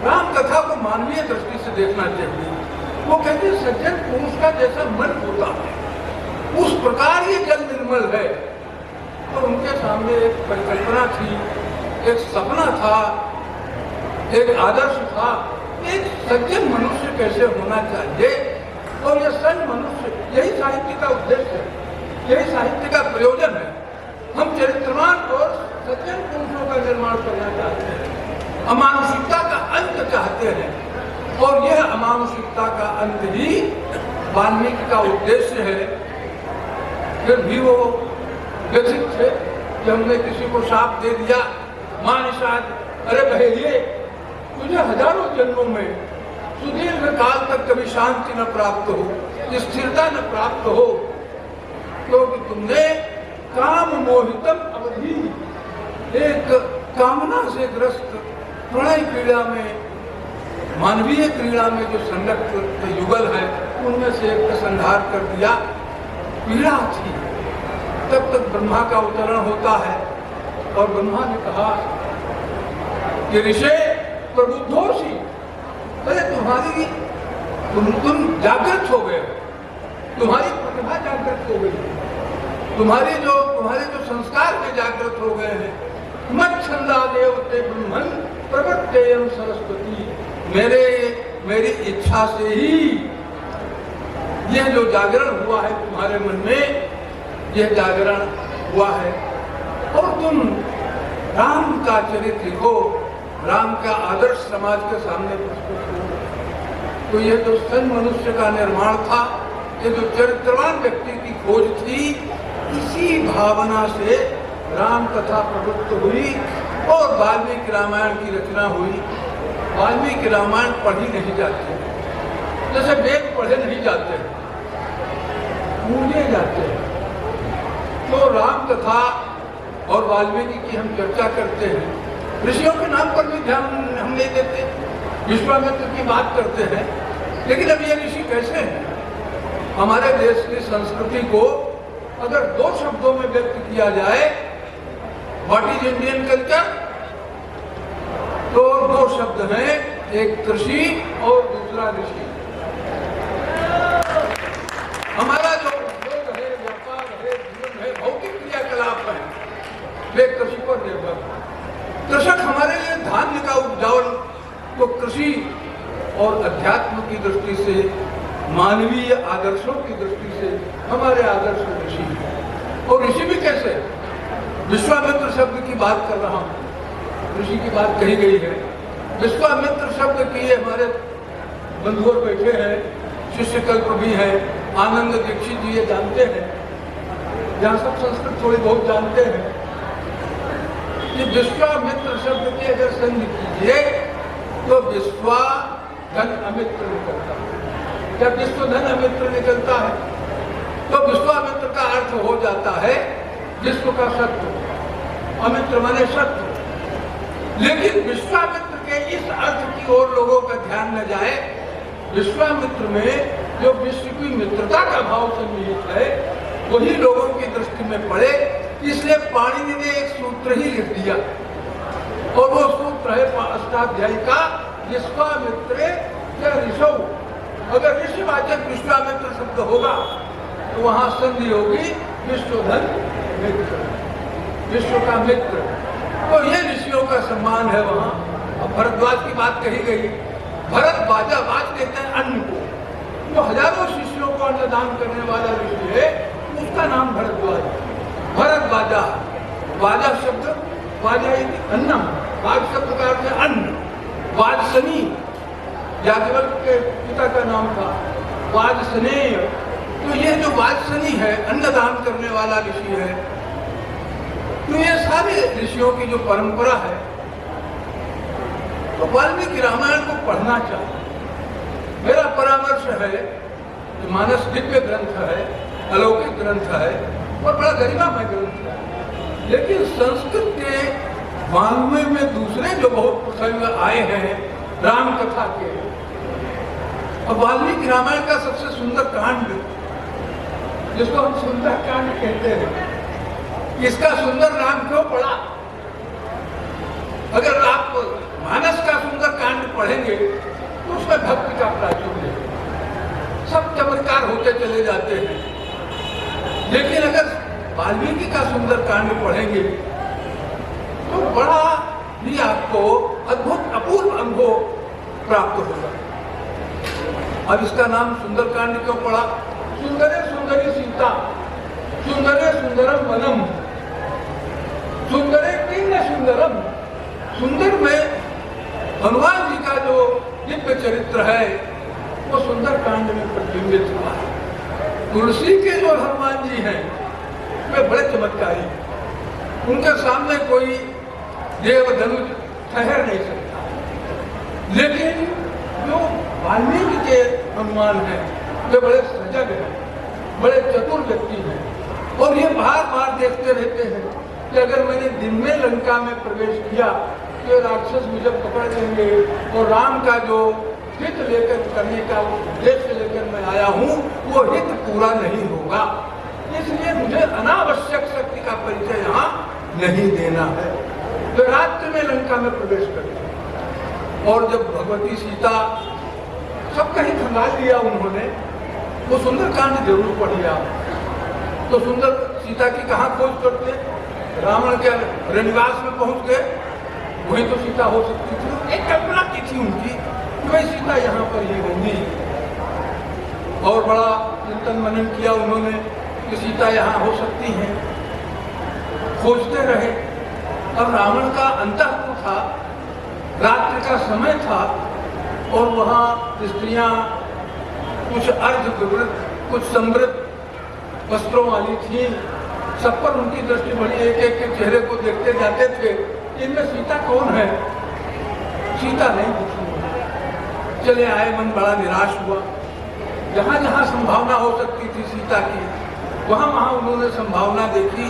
राम कथा को मानवीय दृष्टि से देखना चाहिए। वो कहते हैं सज्जन पुरुष का जैसा मन होता है उस प्रकार ये जल निर्मल है। तो उनके सामने एक परिकल्पना थी, एक सपना था, एक आदर्श था, एक सज्जन मनुष्य कैसे होना चाहिए। और ये सज्जन मनुष्य, यही साहित्य का उद्देश्य है, यही साहित्य का प्रयोजन है। हम चरित्रवान और सज्जन पुरुषों का निर्माण करना चाहते हैं, अमानुषिकता का अंत चाहते हैं और यह अमानुषिकता का अंत ही वाल्मीकि का उद्देश्य है। फिर भी वो व्यथित थे कि हमने किसी को शाप दे दिया, मां निषाद, अरे बहेलिए तुझे हजारों जन्मों में सुदीर्घ काल तक कभी शांति न प्राप्त हो, स्थिरता न प्राप्त हो, क्योंकि तुमने काम मोहितम अवधि, एक कामना से ग्रस्त प्रणय क्रीड़ा में, मानवीय क्रीड़ा में जो संलग्न युगल है उनमें से एक का संहार कर दिया। पीड़ा थी। तब तक ब्रह्मा का अवतरण होता है और ब्रह्मा ने कहा कि ऋषि प्रबुद्धोषि, अरे तुम जागृत हो गए, तुम्हारी प्रतिभा जागृत हो गई, तुम्हारे जो संस्कार के जागृत हो गए हैं। मत छंदा देवते ब्रह्मन प्रवर्तेयम सरस्वती, मेरी इच्छा से ही यह जो जागरण हुआ है तुम्हारे मन में, यह जागरण हुआ है। और तुम राम का चरित्र लिखो, राम का आदर्श समाज के सामने प्रस्तुत हो। तो यह जो सन मनुष्य का निर्माण था, ये जो चरित्रवान व्यक्ति की खोज थी, इसी भावना से राम कथा प्रवृत्त हुई और वाल्मीकि रामायण की रचना हुई। वाल्मीकि रामायण पढ़ी नहीं जाती, जैसे वेद पढ़े नहीं जाते, पूजे जाते हैं। तो राम कथा और वाल्मीकि की हम चर्चा करते हैं, ऋषियों के नाम पर भी ध्यान हम नहीं देते, विश्वामित्र की बात करते हैं। लेकिन अब ये ऋषि कैसे हैं? हमारे देश की संस्कृति को अगर दो शब्दों में व्यक्त किया जाए, व्हाट इज इंडियन कल्चर, तो दो शब्द हैं, एक कृषि और दूसरा ऋषि। हमारा जो उद्योग है, व्यापार है, जीवन है, भौतिक क्रियाकलाप है, वे कृषि पर निर्भर। कृषक हमारे लिए धान्य का उपजावन, तो कृषि और अध्यात्म की दृष्टि से, मानवीय आदर्शों की दृष्टि से हमारे आदर्श ऋषि हैं। और ऋषि भी कैसे? विश्वामित्र शब्द की बात कर रहा हूँ, ऋषि की बात कही गई है। विश्वामित्र शब्द की हमारे बंधु बैठे हैं, शिष्य कल्प भी है, आनंद दीक्षित जी ये जानते हैं, जहाँ सब संस्कृत थोड़ी बहुत जानते हैं कि विश्वामित्र शब्द की अगर संधि कीजिए तो विश्वा धन अमित्र निकलता है। जब विश्वधन अमित्र निकलता है तो विश्वामित्र का अर्थ हो जाता है विश्व का शत्रु, अमित्र माने शत्रु। लेकिन विश्वामित्र के इस अर्थ की ओर लोगों का ध्यान न जाए। विश्वामित्र में जो विश्व की मित्रता का भाव सन्निहित है, वही लोगों की दृष्टि में पड़े, इसलिए पाणिनि ने एक सूत्र ही लिख दिया, और वो सूत्र है अष्टाध्यायी का, विश्वामित्रे ऋषौ। अगर ऋषिवाचक विश्वामित्र शब्द होगा तो वहां संधि होगी विश्वधन मित्र, विश्व का मित्र। तो ये ऋषियों का सम्मान है वहां। अब भरद्वाज की बात कही गई, भरद्वाजा, बात कहते हैं अन्न को, जो हजारों शिष्यों को अन्नदान करने वाला ऋषि है, उसका नाम भरद्वाज। भरद्वाजा, वाजा शब्द, वाजा अन्नम, वाज शब्द का अर्थ है अन्न। वाजसनी याज्ञवल्क्य के पिता का नाम था, वाजसनेय। तो ये जो वाजसनी है, अन्नदान करने वाला ऋषि है। तो ये सारे ऋषियों की जो परंपरा है, तो वाल्मीकि रामायण को पढ़ना चाहिए। मेरा परामर्श है कि मानस दिव्य ग्रंथ है, अलौकिक ग्रंथ है और बड़ा गरिमामय ग्रंथ है, लेकिन संस्कृत के वाङ्मय में दूसरे जो बहुत प्रसंग आए हैं राम कथा के, अब वाल्मीकि रामायण का सबसे सुंदर कांड, जिसको हम सुंदर कांड कहते हैं, इसका सुंदर नाम क्यों पड़ा? अगर आप मानस का सुंदर कांड पढ़ेंगे तो उसमें भक्ति का प्राचुर्य, सब चमत्कार होते चले जाते हैं। लेकिन अगर वाल्मीकि का सुंदर कांड पढ़ेंगे तो बड़ा ही आपको अद्भुत अपूर्व अनुभव प्राप्त होगा। अब इसका नाम सुंदरकांड क्यों पड़ा? सुंदरे सुंदरी सीता, सुंदरे सुंदरम वनम, सुंदरे किन्न सुंदरम। सुंदर में हनुमान जी का जो दिव्य चरित्र है वो सुंदरकांड में प्रतिबिंबित हुआ है। तुलसी के जो हनुमान जी हैं वे बड़े चमत्कारी, उनके सामने कोई देवधनुष ठहर नहीं सकता। लेकिन जो वाल्मीकि के हनुमान हैं वे बड़े सजग हैं, बड़े चतुर व्यक्ति हैं, और ये बार बार देखते रहते हैं कि अगर मैंने दिन में लंका में प्रवेश किया तो राक्षस मुझे पकड़ लेंगे, और राम का जो हित लेकर करने का उद्देश्य लेकर मैं आया हूँ वो हित पूरा नहीं होगा। मुझे अनावश्यक शक्ति का परिचय यहाँ नहीं देना है। तो रात्रि में लंका में प्रवेश करते और जब भगवती सीता सब कहीं खंगाल लिया उन्होंने, वो सुंदरकांड जरूर पढ़ लिया। तो सुंदर सीता की कहाँ खोज करते, रावण के रनिवास में पहुंच गए, वही तो सीता हो सकती थी। एक कल्पना की थी उनकी कि भाई सीता यहाँ पर ही होंगी, और बड़ा चिंतन मनन किया उन्होंने कि सीता यहाँ हो सकती हैं। खोजते रहे। अब रावण का अंतःपुर था, रात्रि का समय था, और वहाँ स्त्रियाँ कुछ अर्ध विवृत, कुछ समृद्ध वस्त्रों वाली थी। सब पर उनकी दृष्टि बड़ी, एक एक के चेहरे को देखते जाते थे, इनमें सीता कौन है। सीता नहीं दिखी। चले आए, मन बड़ा निराश हुआ। जहाँ जहाँ संभावना हो सकती थी सीता की, वहाँ वहाँ उन्होंने संभावना देखी,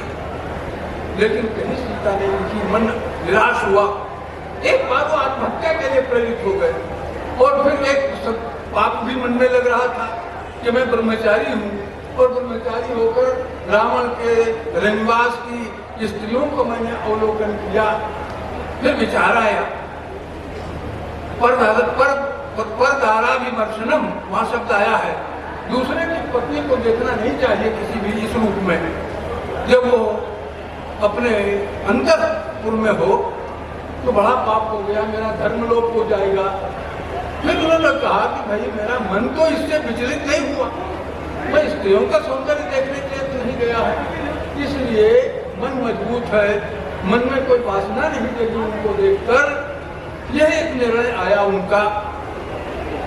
लेकिन कहीं सीता नहीं दिखी। मन निराश हुआ। एक बार वो आत्महत्या के लिए प्रेरित हो गए, और फिर एक पाप भी मन में लग रहा था कि मैं ब्रह्मचारी हूँ, और ब्रह्मचारी होकर रावण के रनिवास की स्त्रियों को मैंने अवलोकन किया। फिर विचार आया, पर दारा विमर्शनम, वहाँ शब्द आया है, दूसरे की पत्नी को देखना नहीं चाहिए किसी भी इस रूप में। जब वो अपने अंतःपुर में हो तो बड़ा पाप हो गया, मेरा धर्मलोप हो जाएगा। फिर उन्होंने कहा कि भाई मेरा मन तो इससे विचलित नहीं हुआ, मैं स्त्रियों का सौंदर्य देखने के लिए नहीं गया है, इसलिए मन मजबूत है, मन में कोई वासना नहीं जगी उनको देखकर। यह एक निर्णय आया उनका।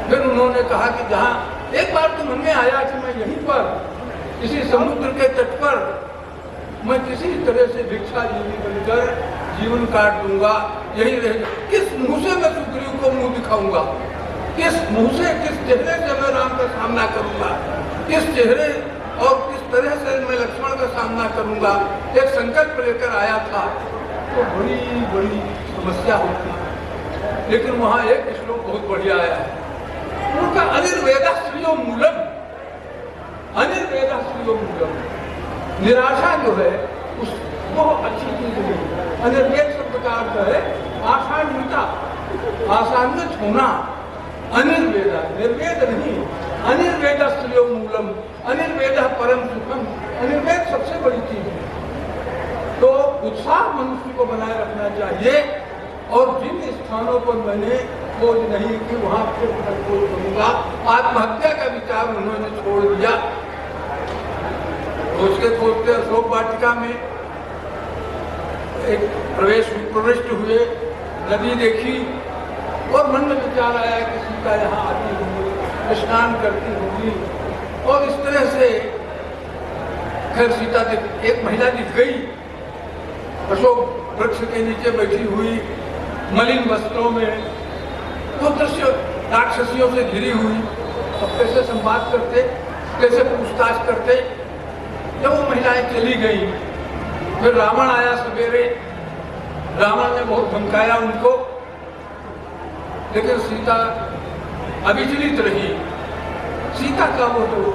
फिर उन्होंने कहा कि जहाँ एक बार तो मन में आया कि मैं यहीं पर इसी समुद्र के तट पर मैं किसी तरह से भिक्षाजीवी बनकर जीवन काट दूंगा, यही रह। किस मुंह से मैं सुग्रीव को मुंह दिखाऊंगा, किस मुंह से, किस चेहरे से मैं राम का सामना करूंगा, किस चेहरे और किस तरह से मैं लक्ष्मण का सामना करूंगा। एक संकल्प लेकर आया था, तो बड़ी बड़ी समस्या होती है। लेकिन वहाँ एक श्लोक बहुत बढ़िया आया है, उनका अनिर्वेदा श्रियो मूलम, अनिर्वेदा श्रियो मूलम। निराशा जो है उस वो अच्छी चीज नहीं। अनिर्वेद शब्द का अर्थ है आसान्विता, आसान्वित होना। अनिर्वेदा, निर्वेद नहीं, अनिर्वेदा श्रियो मूलम, अनिर्वेदा परम सुखम। अनिर्वेद सबसे बड़ी चीज है। तो उत्साह मनुष्य को बनाए रखना चाहिए, और जिन स्थानों पर मैंने खोज नहीं की वहां फिर मैं खोज करूंगा। आत्महत्या का विचार उन्होंने छोड़ दिया। खोजते खोजते अशोक वाटिका में एक प्रविष्ट हुए, नदी देखी, और मन में विचार आया कि सीता यहाँ आती होंगी, स्नान करती होंगी, और इस तरह से खैर सीता एक महिला दिख गई, अशोक वृक्ष के नीचे बैठी हुई, मलिन वस्त्रों में। वो दृश्य राक्षसियों से घिरी हुई। अब कैसे संवाद करते, कैसे पूछताछ करते। जब वो महिलाएं चली गई, फिर रावण आया सवेरे। रावण ने बहुत धमकाया उनको, लेकिन सीता अविचलित रही। सीता का वो जो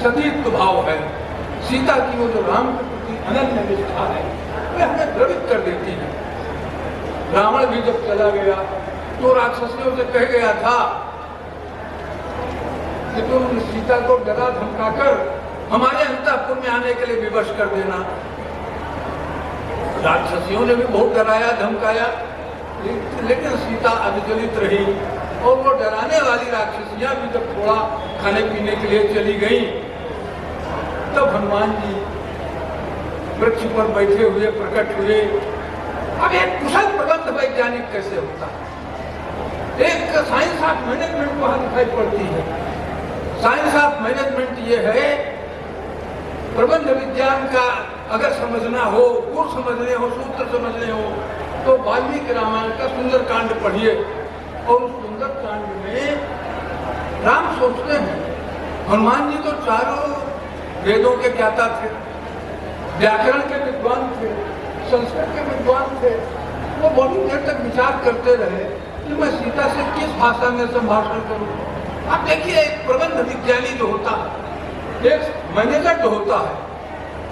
सतीत्व भाव है, सीता की वो जो राम के प्रति अनन्य निष्ठा है, वे हमें द्रवित कर देती है। रावण भी जब चला गया तो राक्षसियों से कह गया था कि तुम सीता को डरा धमकाकर हमारे अंतःपुर में आने के लिए विवश कर देना। राक्षसियों ने भी बहुत डराया धमकाया, लेकिन सीता अविचलित रही। और वो डराने वाली राक्षसियां भी जब थोड़ा खाने पीने के लिए चली गई, तब हनुमान जी वृक्ष पर बैठे हुए प्रकट हुए। अब एक कुशल प्रबंध वैज्ञानिक कैसे होता है, एक साइंस ऑफ मैनेजमेंट वहां दिखाई पड़ती है। साइंस ऑफ मैनेजमेंट ये है, प्रबंध विज्ञान का अगर समझना हो, गुण समझने हो, सूत्र समझने हो, तो वाल्मीकि रामायण का सुंदरकांड पढ़िए। और उस सुंदरकांड में राम सोचते हैं, हनुमान जी तो चारों वेदों के ज्ञाता थे, व्याकरण के विद्वान थे, संस्कृत के विद्वान थे। वो बहुत देर तक विचार करते रहे कि मैं सीता से किस भाषा में संभाषण करूं। आप देखिए, एक प्रबंध विज्ञानी जो होता है, एक मैनेजर जो होता है,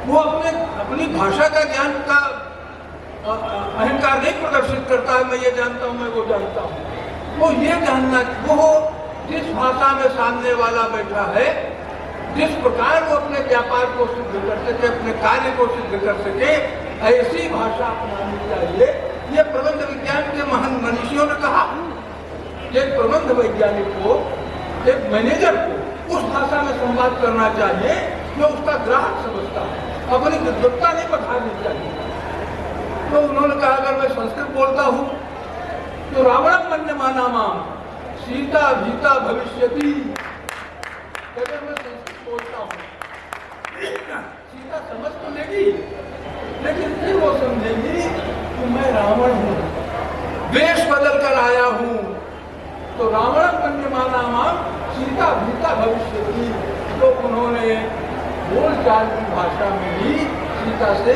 वो अपनी भाषा का ज्ञान का अहंकार नहीं प्रदर्शित करता है, मैं ये जानता हूँ, मैं वो जानता हूँ। वो ये जानना, वो जिस भाषा में सामने वाला बैठा है, जिस प्रकार वो अपने व्यापार को सिद्ध कर सके, अपने कार्य को सिद्ध कर सके, ऐसी भाषा अपनानी चाहिए। ये प्रबंध विज्ञान के महान मनीषियों ने कहा। एक प्रबंध वैज्ञानिक को, एक मैनेजर को उस भाषा में संवाद करना चाहिए जो उसका ग्राहक समझता है, अपनी विद्वत्ता नहीं बढ़ानी चाहिए। तो उन्होंने कहा, अगर मैं संस्कृत बोलता हूँ तो रावणम मन्यमाना माम सीता भीता भविष्यति। अगर मैं संस्कृत बोलता हूँ, सीता समझ तो लेगी, लेकिन फिर वो समझेगी कि मैं रावण हूँ, वेश बदल कर आया हूँ। तो रावणम मन्यमाना माम सीता भीता भविष्यति। तो उन्होंने बोलचाल की भाषा में ही सीता से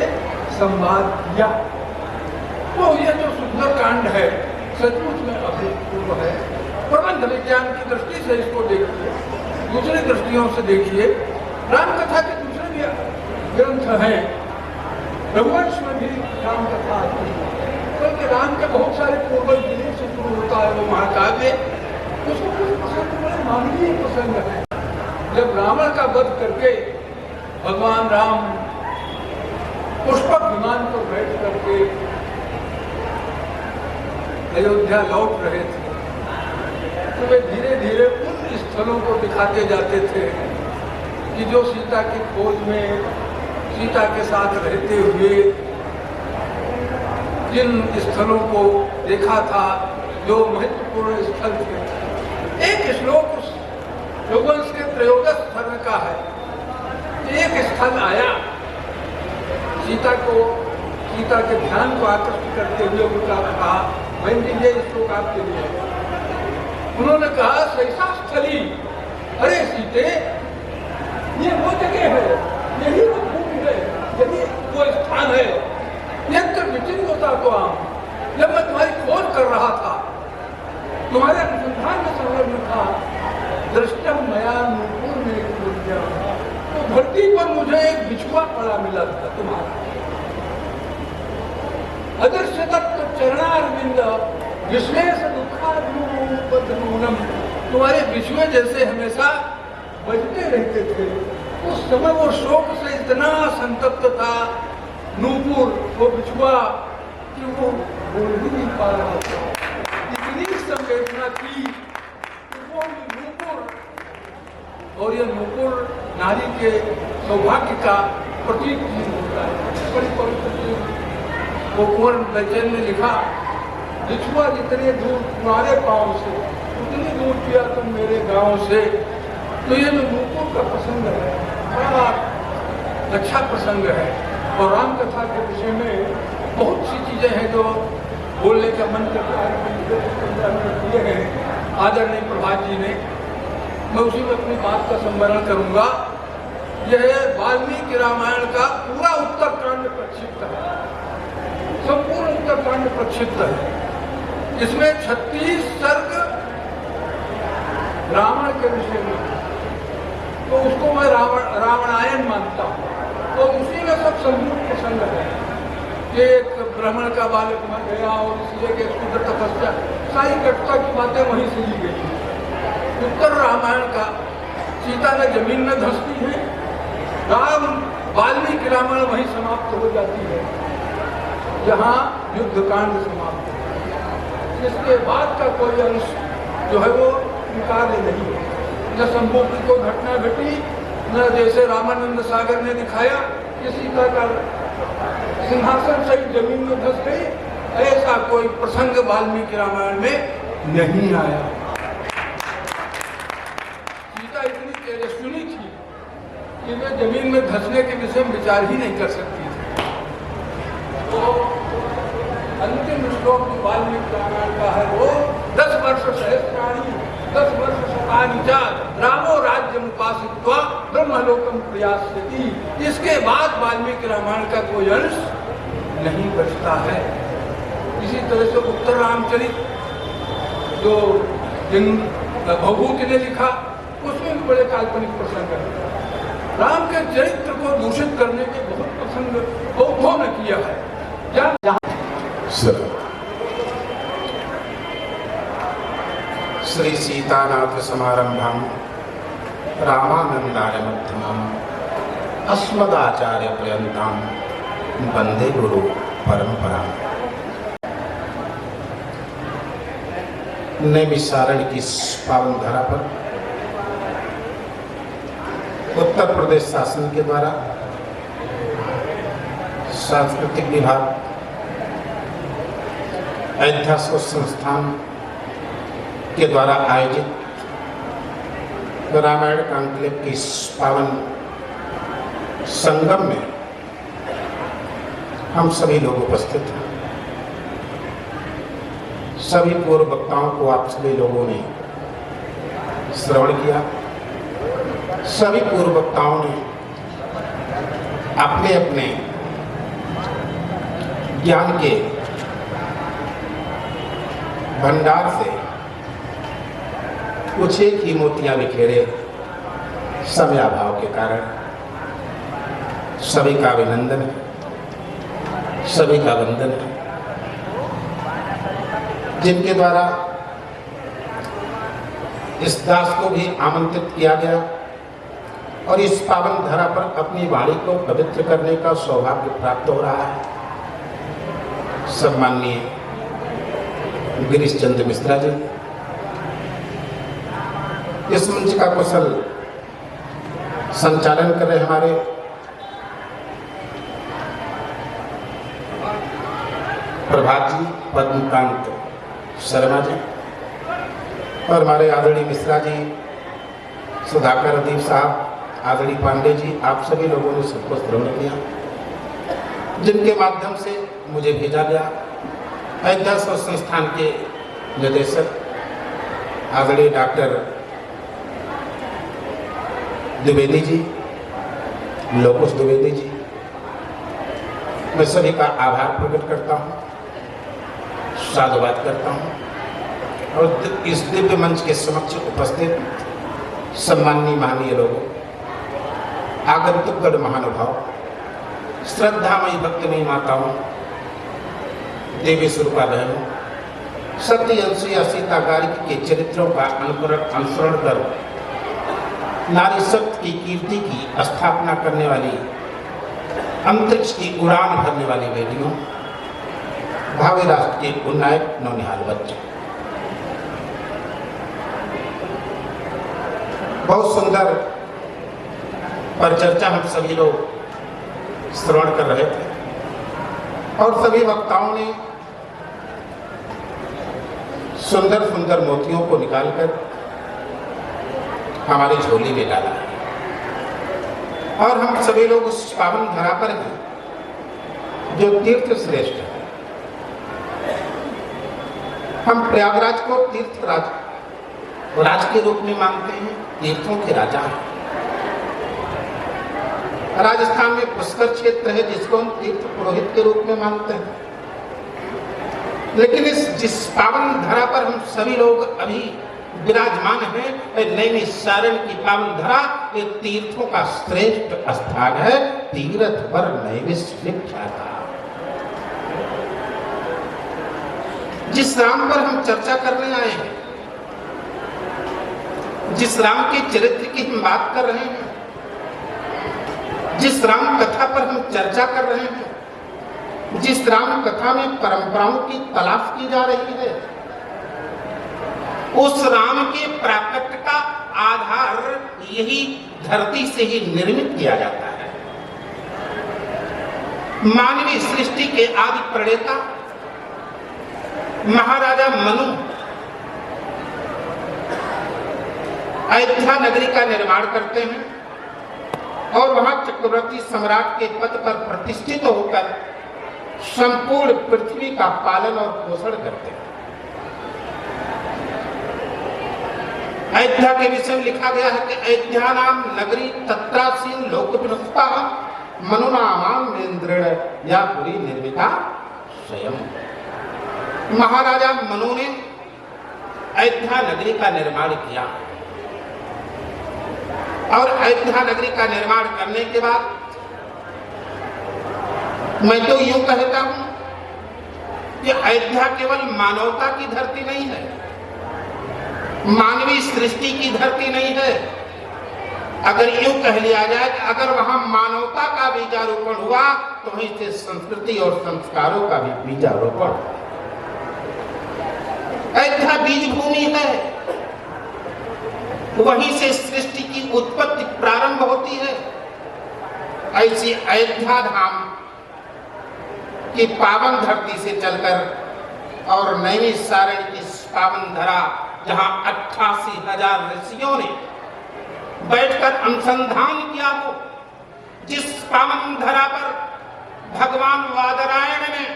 संवाद किया। तो ये जो सुंदर कांड है सचमुच में अभूतपूर्व है। प्रबंध विज्ञान की दृष्टि से इसको देखिए, दूसरी दृष्टियों से देखिए। रामकथा के दूसरे भी ग्रंथ हैं, रघुवंश में भी रामकथा आती है, क्योंकि राम के बहुत सारे पूर्वज जिन्हीं से शुरू होता है वो महाकाव्य, उसको कुछ प्रसंग बड़े मानवीय प्रसंग है। जब रावण का वध करके भगवान राम पुष्पक विमान पर बैठ करके अयोध्या लौट रहे थे, तो वे धीरे धीरे उन स्थलों को दिखाते जाते थे कि जो सीता की खोज में, सीता के साथ रहते हुए जिन स्थलों को देखा था, जो महत्वपूर्ण स्थल थे। एक श्लोक उस रघुवंश के त्रयोदश स्थल का है। एक स्थल आया, सीता के ध्यान को आकर्षित करते हुए उनका कहा, बहन जी ये श्लोक आपके लिए। उन्होंने कहा, सैसा स्थली, अरे सीते, ये वो जगह है, यही वो भूमि है, यही वो स्थान है। यंत्र विचिन्नता को आम, जब मैं तुम्हारी खोज कर रहा था, तुम्हारे अनुसंधान में संलग्न था, दृष्टम मया नूपुर में तो धरती पर मुझे एक बिछुआ पड़ा मिला था तुम्हारा। अदृश्य तत्व चरणारविंद विश्लेष दुखारूपम, तुम्हारे बिछुए जैसे हमेशा बजते रहते थे। उस समय वो शोक से इतना संतप्त था नूपुर, वो बिछुआ, कि वो बोल ही नहीं पा रहा था। इतनी संवेदना थी कि वो नूपुर, और ये नूपुर नारी के सौभाग्य का प्रतीक भी होता है, बड़ी पवित्र। वो कुंवर बैचन ने लिखा, बिछुआ जितने दूर तुम्हारे पाँव से, उतनी दूर किया तुम मेरे गांव से। तो ये जो नूपुर का प्रसंग है, बड़ा अच्छा प्रसंग है। और राम कथा के विषय में बहुत सी चीजें हैं जो बोलने का मन करता है, किए हैं आदरणीय प्रभात जी ने। मैं उसी में अपनी बात का संवरण करूंगा। यह वाल्मीकि रामायण का पूरा उत्तरकांड प्रक्षिप्त है, संपूर्ण उत्तरकांड प्रक्षिप्त है। इसमें 36 सर्ग रावण के विषय में, तो उसको मैं रावणायन मानता हूँ। तो उसी में सब संपूर्ण प्रसंग है कि एक ब्राह्मण का बालक मर गया और इसलिए कि क्षुद्र तपस्या, सारी कटुता की बातें वहीं से ली गई। उत्तर रामायण का सीता ने जमीन में धंसती है, राम वाल्मीकि रामायण वहीं समाप्त हो जाती है जहाँ युद्धकांड समाप्त है। इसके बाद का कोई अंश जो है वो स्वीकार्य नहीं है। न संभोगी को घटना घटी, न जैसे रामानंद सागर ने दिखाया कि सीता का सिंहासन सही जमीन में धंस गई, ऐसा कोई प्रसंग वाल्मीकि रामायण में नहीं आया। सीता इतनी तेजस्विनी थी कि वे जमीन में धंसने के विषय में विचार ही नहीं कर सकती थी। तो अंतिम श्लोक वाल्मीकि रामायण का है वो 10 वर्ष सहस्राणी 10 वर्ष शतानि च रामो राज्यम उपासित्वा ब्रह्मलोकम प्रयास्यति। इसके बाद वाल्मीकि रामायण का कोई अंश नहीं बचता है। इसी तरह से उत्तर रामचरित जो भभूति ने लिखा, उसमें भी बड़े काल्पनिक प्रसंग है। राम के चरित्र को दूषित करने के बहुत प्रसंग बौद्धों ने किया है। क्या श्री सीतानाथ समारंभां रामानंदाय मध्यमाम् अस्मदाचार्य पर्यन्तां वंदे गुरु परंपरां। नैमिषारण्य की इस पावन धरा पर उत्तर प्रदेश शासन के द्वारा सांस्कृतिक विभाग, अयोध्या संस्थान के द्वारा आयोजित रामायण कॉन्क्लेव के इस पावन संगम में हम सभी लोग उपस्थित हैं। सभी पूर्व वक्ताओं को आप सभी लोगों ने श्रवण किया। सभी पूर्व वक्ताओं ने अपने अपने ज्ञान के भंडार से कुछ एक ही मोतियां बिखेरे। समय अभाव के कारण सभी का अभिनंदन है, सभी का वंदन है। जिनके द्वारा इस दास को भी आमंत्रित किया गया और इस पावन धरा पर अपनी वाणी को पवित्र करने का सौभाग्य प्राप्त हो रहा है। सम्माननीय गिरीश चंद्र मिश्रा जी, इस मंच का कुशल संचालन कर रहे हमारे प्रभात जी, पद्मकांत शर्मा जी और हमारे आदरणीय मिश्रा जी, सुधाकर अदीप साहब, आदरणीय पांडे जी, आप सभी लोगों ने सबको श्रवण किया, जिनके माध्यम से मुझे भेजा गया। अयोध्या संस्थान के निदेशक आदरणीय डॉक्टर द्विवेदी जी, लोकेश द्विवेदी जी, मैं सभी का आभार प्रकट करता हूँ, साधुवाद करता हूँ और इस दिव्य मंच के समक्ष उपस्थित सम्माननीय महानीय लोगों, आगंतुकगण महानुभाव, श्रद्धामयी भक्तमयी माताओं, देवी स्वरूपा बहनों, सत्य अनुसुईया सीता गार्गी के चरित्रों का अनुसरण कर नारी शक्ति की कीर्ति की स्थापना करने वाली, अंतरिक्ष की उड़ान भरने वाली बेटियों, भावी राष्ट्र के उन्नायक नौनिहाल बच्चे, बहुत सुंदर परिचर्चा हम सभी लोग श्रवण कर रहे थे और सभी वक्ताओं ने सुंदर सुंदर मोतियों को निकालकर हमारी झोली में डाला और हम सभी लोग उस पावन धरा पर हैं जो तीर्थ श्रेष्ठ है। हम प्रयागराज को तीर्थ राज के रूप में मानते हैं, तीर्थों के राजा हैं। राजस्थान में पुष्कर क्षेत्र है जिसको हम तीर्थ पुरोहित के रूप में मानते हैं। लेकिन जिस पावन धरा पर हम सभी लोग अभी विराजमान है, नैमिषारण्य की पावन धरा, ये तीर्थों का श्रेष्ठ स्थान है। तीर्थ पर नैमिष विख्याता। जिस राम पर हम चर्चा करने आए हैं, जिस राम के चरित्र की हम बात कर रहे हैं, जिस राम कथा पर हम चर्चा कर रहे हैं, जिस राम कथा में परंपराओं की तलाश की जा रही है, उस राम के प्राकट्य का आधार यही धरती से ही निर्मित किया जाता है। मानवीय सृष्टि के आदि प्रणेता महाराजा मनु अयोध्या नगरी का निर्माण करते हैं और वहां चक्रवर्ती सम्राट के पद पर प्रतिष्ठित होकर संपूर्ण पृथ्वी का पालन और पोषण करते हैं। अयोध्या के विषय में लिखा गया है कि अयोध्या नाम नगरी तत्रासीन लोक विनुक्ता मनुनामान्द्रेण या पुरी निर्मिता स्वयं। महाराजा मनु ने अयोध्या नगरी का निर्माण किया और अयोध्या नगरी का निर्माण करने के बाद मैं तो यूं कहता हूं कि अयोध्या केवल मानवता की धरती नहीं है, मानवीय सृष्टि की धरती नहीं है। अगर यूं कह लिया जाए कि अगर वहां मानवता का बीजारोपण हुआ तो वहीं से संस्कृति और संस्कारों का भी बीजारोपण। अयोध्या बीज भूमि है, वहीं से सृष्टि की उत्पत्ति प्रारंभ होती है। ऐसी अयोध्या धाम की पावन धरती से चलकर और नैमिषारण्य की पावन धरा, जहां 88,000 ऋषियों ने बैठकर अनुसंधान किया हो, जिस पावन धरा पर भगवान वादरायण ने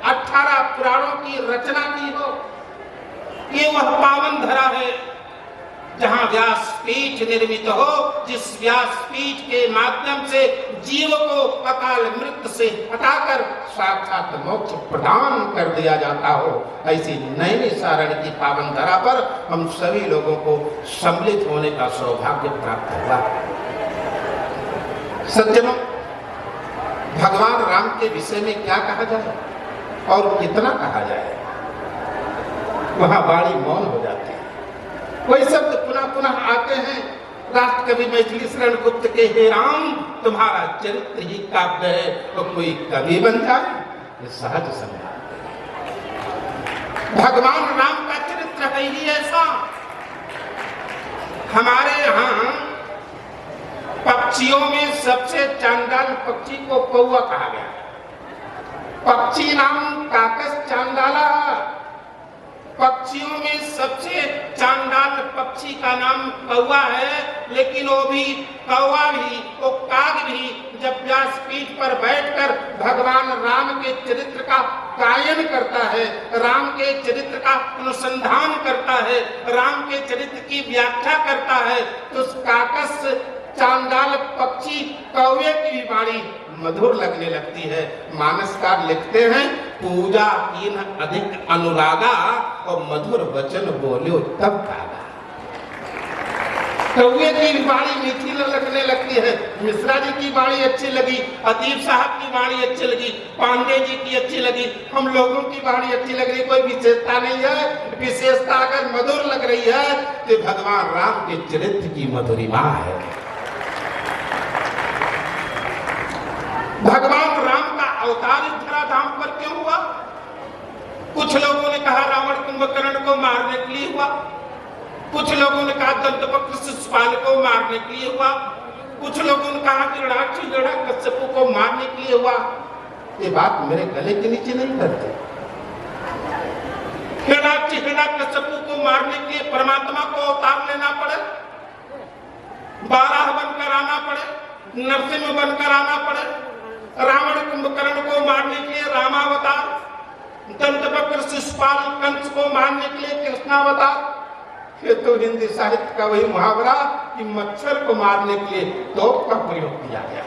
18 पुराणों की रचना की हो, ये वह पावन धरा है जहां व्यासपीठ निर्मित हो, जिस व्यासपीठ के माध्यम से जीव को अकाल मृत्यु से हटाकर साक्षात मोक्ष प्रदान कर दिया जाता हो। ऐसी नैमिषारण्य की पावन धरा पर हम सभी लोगों को सम्मिलित होने का सौभाग्य प्राप्त हुआ। सज्जनों, भगवान राम के विषय में क्या कहा जाए और कितना कहा जाए, वहां वाणी मौन हो जाती है। कोई शब्द पुनः पुनः आते हैं। राष्ट्र कवि मैथिली शरण गुप्त के हे राम तुम्हारा चरित्र ही काव्य है, तो कोई कवि बन जाए, ये सहज संभव। भगवान राम का चरित्र है ही ऐसा। हमारे यहाँ पक्षियों में सबसे चांडाल पक्षी को कौवा कहा गया। पक्षी नाम काकस चांडाला। पक्षियों में सबसे चांडाल पक्षी का नाम कौवा है, लेकिन वो भी कौवा भी, वो काग भी जब व्यासपीठ पर बैठकर भगवान राम के चरित्र का गायन करता है, राम के चरित्र का अनुसंधान करता है, राम के चरित्र की व्याख्या करता है, तो उस काकस चांडाल पक्षी कौवे की भी वाणी मधुर लगने लगती है। मानसकार लिखते हैं, पूजा कीन अधिक अनुरागा और मधुर वचन बोलो तब गागा। कौवे की वाणी मीठी लगने लगती है। मिश्रा जी की वाणी अच्छी लगी, अतीब साहब की वाणी अच्छी लगी, पांडे जी की अच्छी लगी, हम लोगों की वाणी अच्छी लग रही। कोई विशेषता नहीं है। विशेषता अगर मधुर लग रही है तो भगवान राम के चरित्र की मधुरिमा है। भगवान राम का अवतार इस धराधाम पर क्यों हुआ? कुछ लोगों ने कहा रावण कुंभकर्ण को मारने के लिए हुआ, कुछ लोगों ने कहा दंतवक्र शिशुपाल को मारने के लिए हुआ, कुछ लोगों ने कहा कि हिरण्यकश्यप को मारने के लिए हुआ। ये बात मेरे गले के नीचे नहीं करते। हिरण्यकश्यप को मारने के लिए परमात्मा को अवतार लेना पड़े, 12 बनकर आना पड़े, नरसिंह बनकर आना पड़े, रावण कुंभकर्ण को मारने के लिए रामावतार, दंतवक्र शिशुपाल कंस को मारने के लिए कृष्णावतार। ये तो हिंदी साहित्य का वही मुहावरा कि मच्छर को मारने के लिए तोप का प्रयोग किया गया।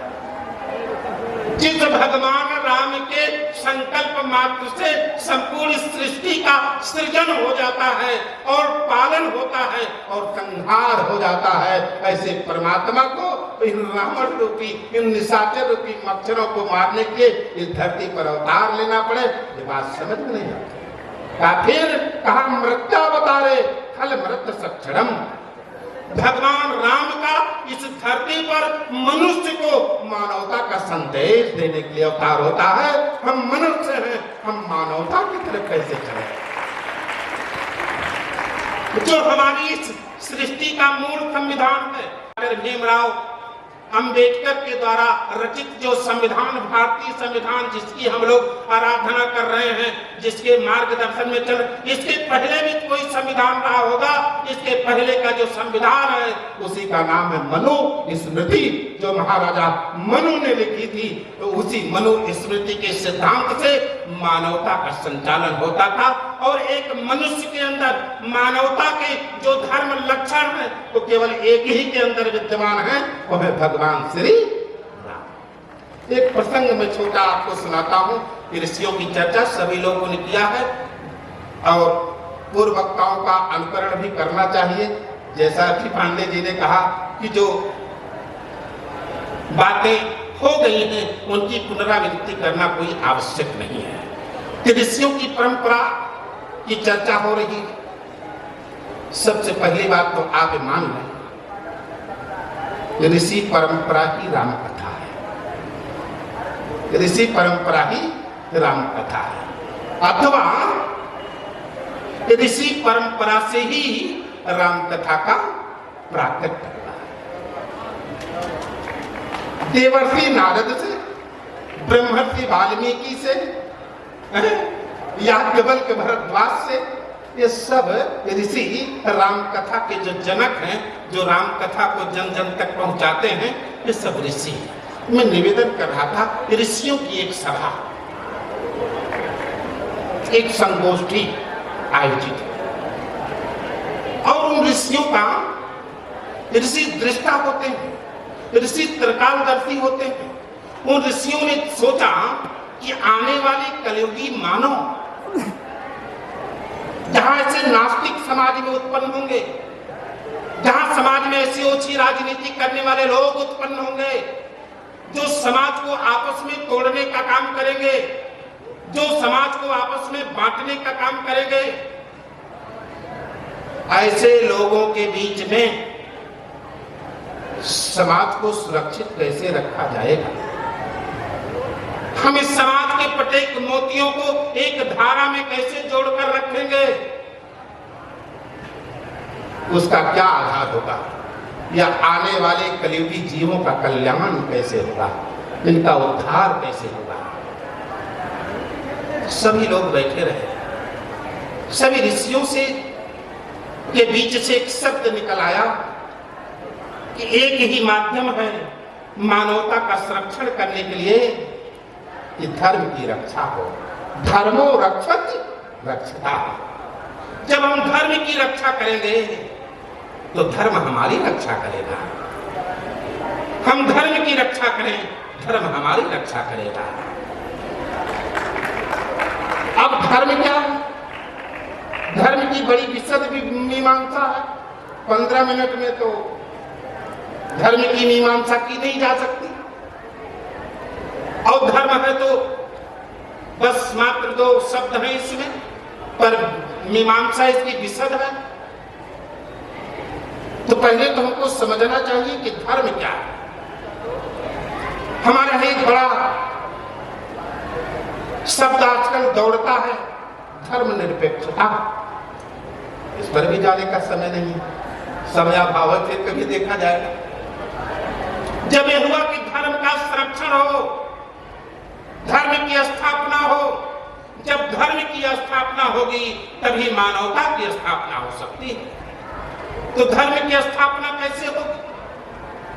जिस भगवान राम के संकल्प मात्र से संपूर्ण सृष्टि का सृजन हो जाता है और पालन होता है और संहार हो जाता है, ऐसे परमात्मा को इन रावण रूपी, इन निशाचर रूपी मच्छरों को मारने के लिए इस धरती पर अवतार लेना पड़े, ये बात समझ में नहीं आती। फिर कहा मृत्यावतारे खल मृत सक्षरम। भगवान राम का इस धरती पर मनुष्य को मानवता का संदेश देने के लिए अवतार होता है। हम मनुष्य हैं, हम मानवता की तरफ कैसे चलें? जो हमारी इस सृष्टि का मूल संविधान है, डॉक्टर भीमराव अंबेडकर के द्वारा रचित जो संविधान, भारतीय संविधान, जिसकी हम लोग आराधना कर रहे हैं, जिसके मार्गदर्शन में चल, इसके पहले भी कोई संविधान रहा होगा। इसके पहले का जो संविधान है उसी का नाम है मनु स्मृति, जो महाराजा मनु ने लिखी थी। तो उसी मनु स्मृति के सिद्धांत से मानवता का संचालन होता था और एक मनुष्य के अंदर मानवता के जो धर्म लक्षण है वो केवल एक ही के अंदर विद्यमान है, वो है भगवान श्री राम। एक प्रसंग में छोटा आपको सुनाता हूँ। ऋषियों की चर्चा सभी लोगों ने किया है और पूर्व वक्ताओं का अनुकरण भी करना चाहिए। जैसा कि पांडे जी ने कहा कि जो बातें हो गई हैं उनकी पुनरावृत्ति करना कोई आवश्यक नहीं है। ऋषियों की परंपरा की चर्चा हो रही है। सबसे पहली बात तो आप मान लें, ऋषि परंपरा ही राम कथा है। ऋषि परंपरा ही राम कथा है, अथवा ऋषि परंपरा से ही राम कथा का प्राकट्य हुआ है। देवर्षि नारद से, ब्रह्मर्षि वाल्मीकि से, याज्ञवल्क्य के भरद्वाज से, ये सब ऋषि राम कथा के जो जनक हैं, जो राम कथा को जन जन तक पहुंचाते हैं, ये सब ऋषि हैं। मैं निवेदन कर रहा था, ऋषियों की एक सभा, एक संगोष्ठी आयोजित है और उन ऋषियों का, ऋषि दृष्टा होते हैं, ऋषि त्रिकालदर्शी होते हैं। उन ऋषियों ने सोचा कि आने वाले कलयुगी मानव जहां ऐसे नास्तिक समाज में उत्पन्न होंगे, जहां समाज में ऐसी ओछी राजनीति करने वाले लोग उत्पन्न होंगे, जो समाज को आपस में तोड़ने का काम करेंगे, जो समाज को आपस में बांटने का काम करेंगे, ऐसे लोगों के बीच में समाज को सुरक्षित कैसे रखा जाएगा? हम इस समाज के प्रत्येक मोतियों को एक धारा में कैसे जोड़कर रखेंगे? उसका क्या आधार होगा? या आने वाले कलयुगी जीवों का कल्याण कैसे होगा? इनका उद्धार कैसे होगा? सभी लोग बैठे रहे। सभी ऋषियों से के बीच से एक शब्द निकल आया कि एक ही माध्यम है मानवता का संरक्षण करने के लिए कि धर्म की रक्षा हो। धर्मो रक्षति रक्षता। जब हम धर्म की रक्षा करेंगे तो धर्म हमारी रक्षा करेगा। हम धर्म की रक्षा करें, धर्म हमारी रक्षा करेगा। अब धर्म क्या है? धर्म की बड़ी विशद मीमांसा है। 15 मिनट में तो धर्म की मीमांसा की नहीं जा सकती। और धर्म है तो बस मात्र 2 शब्द हैं इसमें, पर मीमांसा इसकी विशद है। तो पहले तो हमको समझना चाहिए कि धर्म क्या है। हमारा एक बड़ा शब्द आजकल दौड़ता है, धर्मनिरपेक्षता। इस पर भी जाने का समय नहीं है, समयाभाव है, फिर कभी देखा जाएगा। जब यह हुआ कि धर्म का संरक्षण हो, धर्म की स्थापना हो, जब धर्म की स्थापना होगी तभी मानवता की स्थापना हो सकती है। तो धर्म की स्थापना कैसे होगी?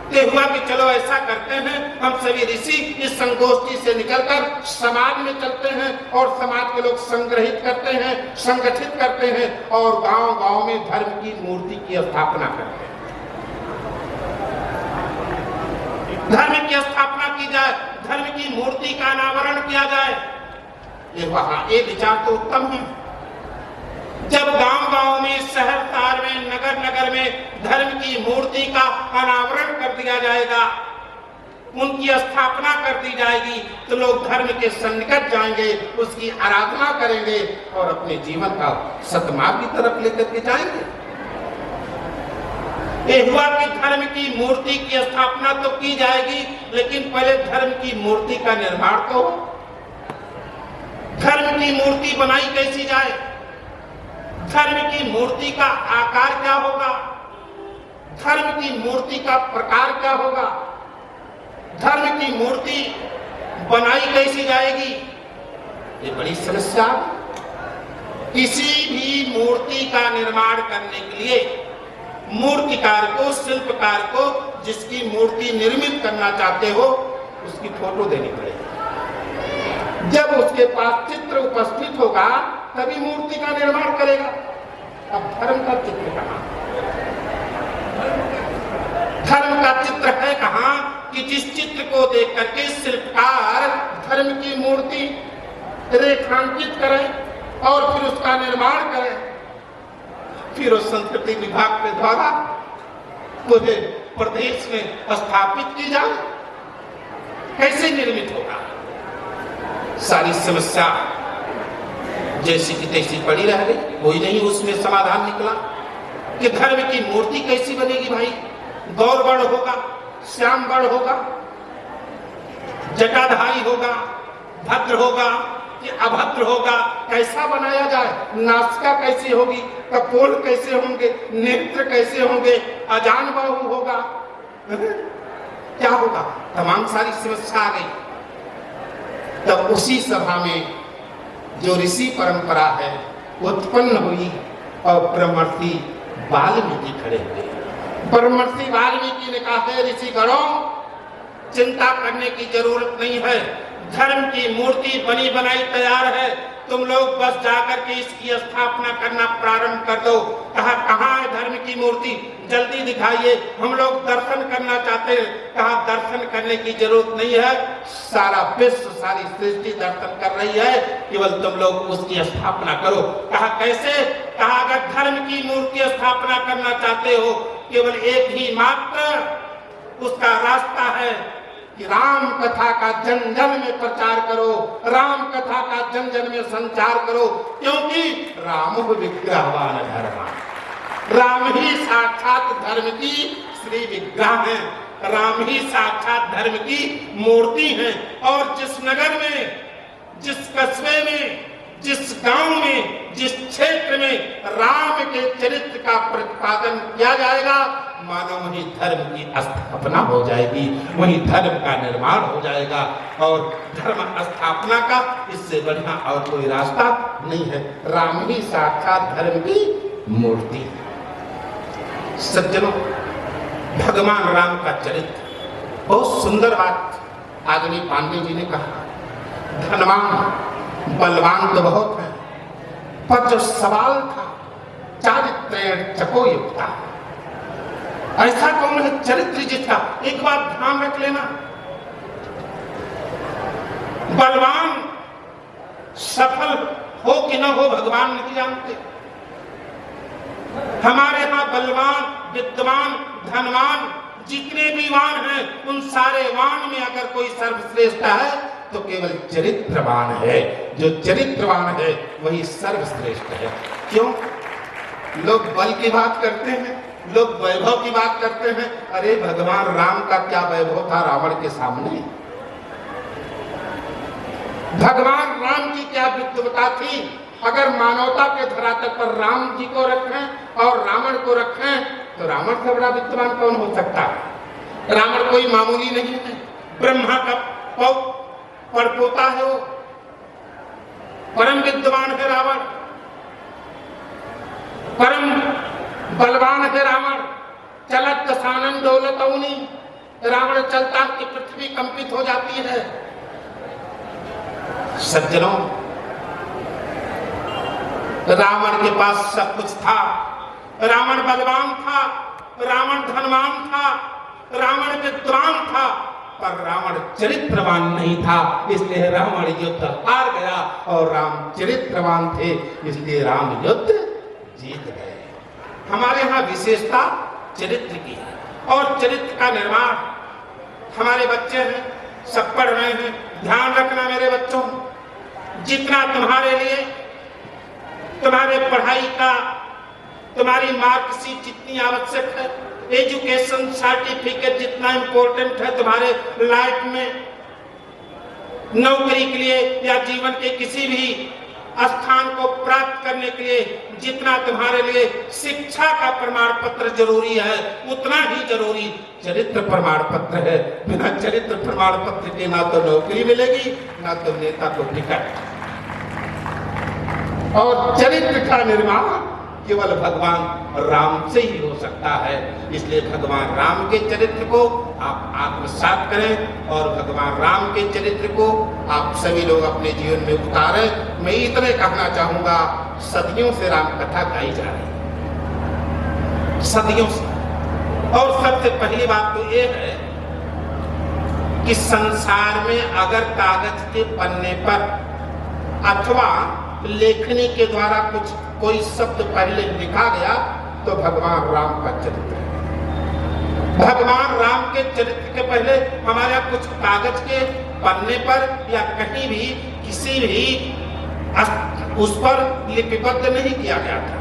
ये हुआ कि चलो ऐसा करते हैं, हम सभी ऋषि इस संगोष्ठी से निकलकर समाज में चलते हैं और समाज के लोग संग्रहित करते हैं, संगठित करते हैं और गांव-गांव में धर्म की मूर्ति की स्थापना करते हैं। धर्म की स्थापना की जाए, धर्म की मूर्ति का अनावरण किया जाए। ये विचार तो उत्तम है। जब गांव-गांव में, शहर-शहर में, नगर-नगर में धर्म की मूर्ति का अनावरण कर दिया जाएगा, उनकी स्थापना कर दी जाएगी, तो लोग धर्म के सन्निकट जाएंगे, उसकी आराधना करेंगे और अपने जीवन का सतमार्ग की तरफ लेकर के जाएंगे। ये हुआ कि धर्म की मूर्ति की स्थापना तो की जाएगी, लेकिन पहले धर्म की मूर्ति का निर्माण तो हो। धर्म की मूर्ति बनाई कैसी जाए? धर्म की मूर्ति का आकार क्या होगा? धर्म की मूर्ति का प्रकार क्या होगा? धर्म की मूर्ति बनाई कैसी जाएगी? ये बड़ी समस्या। किसी भी मूर्ति का निर्माण करने के लिए मूर्तिकार को, शिल्पकार को जिसकी मूर्ति निर्मित करना चाहते हो, उसकी फोटो देनी पड़ेगी। जब उसके पास चित्र उपस्थित होगा तभी मूर्ति का निर्माण करेगा। अब धर्म का चित्र कहां? धर्म का चित्र है कहां कि जिस चित्र को देख करके शिल्पकार धर्म की मूर्ति रेखांकित करे और फिर उसका निर्माण करे, फिर उस संस्कृति विभाग के द्वारा पूरे प्रदेश में स्थापित की जाए, कैसे निर्मित होगा? सारी समस्या जैसी की तैसी पड़ी रह गई, कोई नहीं उसमें समाधान निकला कि धर्म की मूर्ति कैसी बनेगी भाई? गौर बड़ होगा, श्याम बड़ होगा, जटाधारी होगा, भद्र होगा कि अभद्र होगा? कैसा बनाया जाए? नासिका कैसी होगी? कपोल कैसे होंगे? नेत्र कैसे होंगे? अजान बाहु होगा? क्या होगा? तमाम सारी समस्या आ गई। तब उसी सभा में जो ऋषि परंपरा है उत्पन्न हुई और ब्रह्मर्षि वाल्मीकि खड़े हुए। ब्रह्मर्षि वाल्मीकि ने कहा है, ऋषिगणों, चिंता करने की जरूरत नहीं है, धर्म की मूर्ति बनी बनाई तैयार है, तुम लोग बस जाकर के इसकी स्थापना करना प्रारंभ कर दो। कहा, कहाँ है धर्म की मूर्ति? जल्दी दिखाइए, हम लोग दर्शन करना चाहते हैं। कहा, दर्शन करने की जरूरत नहीं है, सारा विश्व, सारी सृष्टि दर्शन कर रही है, केवल तुम लोग उसकी स्थापना करो। कहा, कैसे? कहा, अगर धर्म की मूर्ति स्थापना करना चाहते हो, केवल एक ही मात्र उसका रास्ता है कि राम कथा का जन जन में प्रचार करो, राम कथा का जन जन में संचार करो, क्योंकि राम विग्रहवान धर्म, राम ही साक्षात धर्म की श्री विग्रह है, राम ही साक्षात धर्म की मूर्ति है। और जिस नगर में, जिस कस्बे में, जिस गांव में, जिस क्षेत्र में राम के चरित्र का प्रतिपादन किया जाएगा, मानो वही धर्म की स्थापना हो जाएगी, वही धर्म का निर्माण हो जाएगा। और धर्म स्थापना का इससे बढ़िया और कोई रास्ता नहीं है। राम ही साक्षात धर्म की मूर्ति। सज्जनों, भगवान राम का चरित्र, बहुत सुंदर बात आदमी पांडे जी ने कहा। धनवान बलवान तो बहुत है, पर जो सवाल था चारित्र्य चको युक्ता, ऐसा कौन है चरित्र जिसका? एक बात ध्यान रख लेना, बलवान सफल हो कि न हो भगवान नहीं जानते। हमारे यहां बलवान, विद्वान, धनवान जितने भी वान हैं, उन सारे वान में अगर कोई सर्वश्रेष्ठ है तो केवल चरित्रवान है। जो चरित्रवान है वही सर्वश्रेष्ठ है। क्यों? लोग बल की बात करते हैं, लोग वैभव की बात करते हैं। अरे भगवान राम का क्या वैभव था रावण के सामने? भगवान राम की क्या विद्वता थी? अगर मानवता के धरातल पर राम जी को रखें और रावण को रखें, तो रावण से बड़ा विद्वान कौन हो सकता है? रावण कोई मामूली नहीं है, ब्रह्मा का परपोता है, वो परम विद्वान है रावण, परम बलवान है रावण। चलत दशानन डोलतौनी, रावण चलता कि पृथ्वी कंपित हो जाती है। सज्जनों, रावण के पास सब कुछ था, रावण बलवान था, रावण धनवान था, रावण विद्वान था, पर रावण चरित्रवान नहीं था, इसलिए रावण युद्ध हार गया। और राम चरित्रवान थे, इसलिए राम युद्ध जीत गए। हमारे यहाँ विशेषता चरित्र की है और चरित्र का निर्माण हमारे बच्चे हैं, सब पढ़ रहे हैं। ध्यान रखना मेरे बच्चों, जितना तुम्हारे लिए तुम्हारे पढ़ाई का, तुम्हारी मार्कशीट जितनी आवश्यक है, एजुकेशन सर्टिफिकेट जितना इंपॉर्टेंट है तुम्हारे लाइफ में, नौकरी के लिए या जीवन के किसी भी स्थान को प्राप्त करने के लिए जितना तुम्हारे लिए शिक्षा का प्रमाण पत्र जरूरी है, उतना ही जरूरी चरित्र प्रमाण पत्र है। बिना चरित्र प्रमाण पत्र के ना तो नौकरी मिलेगी, ना तो नेता को टिकट। और चरित्र का निर्माण केवल भगवान राम से ही हो सकता है। इसलिए भगवान राम के चरित्र को आप आत्मसात करें और भगवान राम के चरित्र को आप सभी लोग अपने जीवन में उतारें। मैं इतने कहना चाहूंगा, सदियों से राम कथा गाई जा रही है, सदियों से। और सबसे पहली बात तो ये है कि संसार में अगर कागज के पन्ने पर अथवा लेखनी के द्वारा कोई शब्द पहले लिखा गया तो भगवान राम का चरित्र है। भगवान राम के चरित्र के पहले हमारे यहाँ कुछ कागज के पन्ने पर या कहीं भी किसी भी उस पर लिपिबद्ध नहीं किया गया था।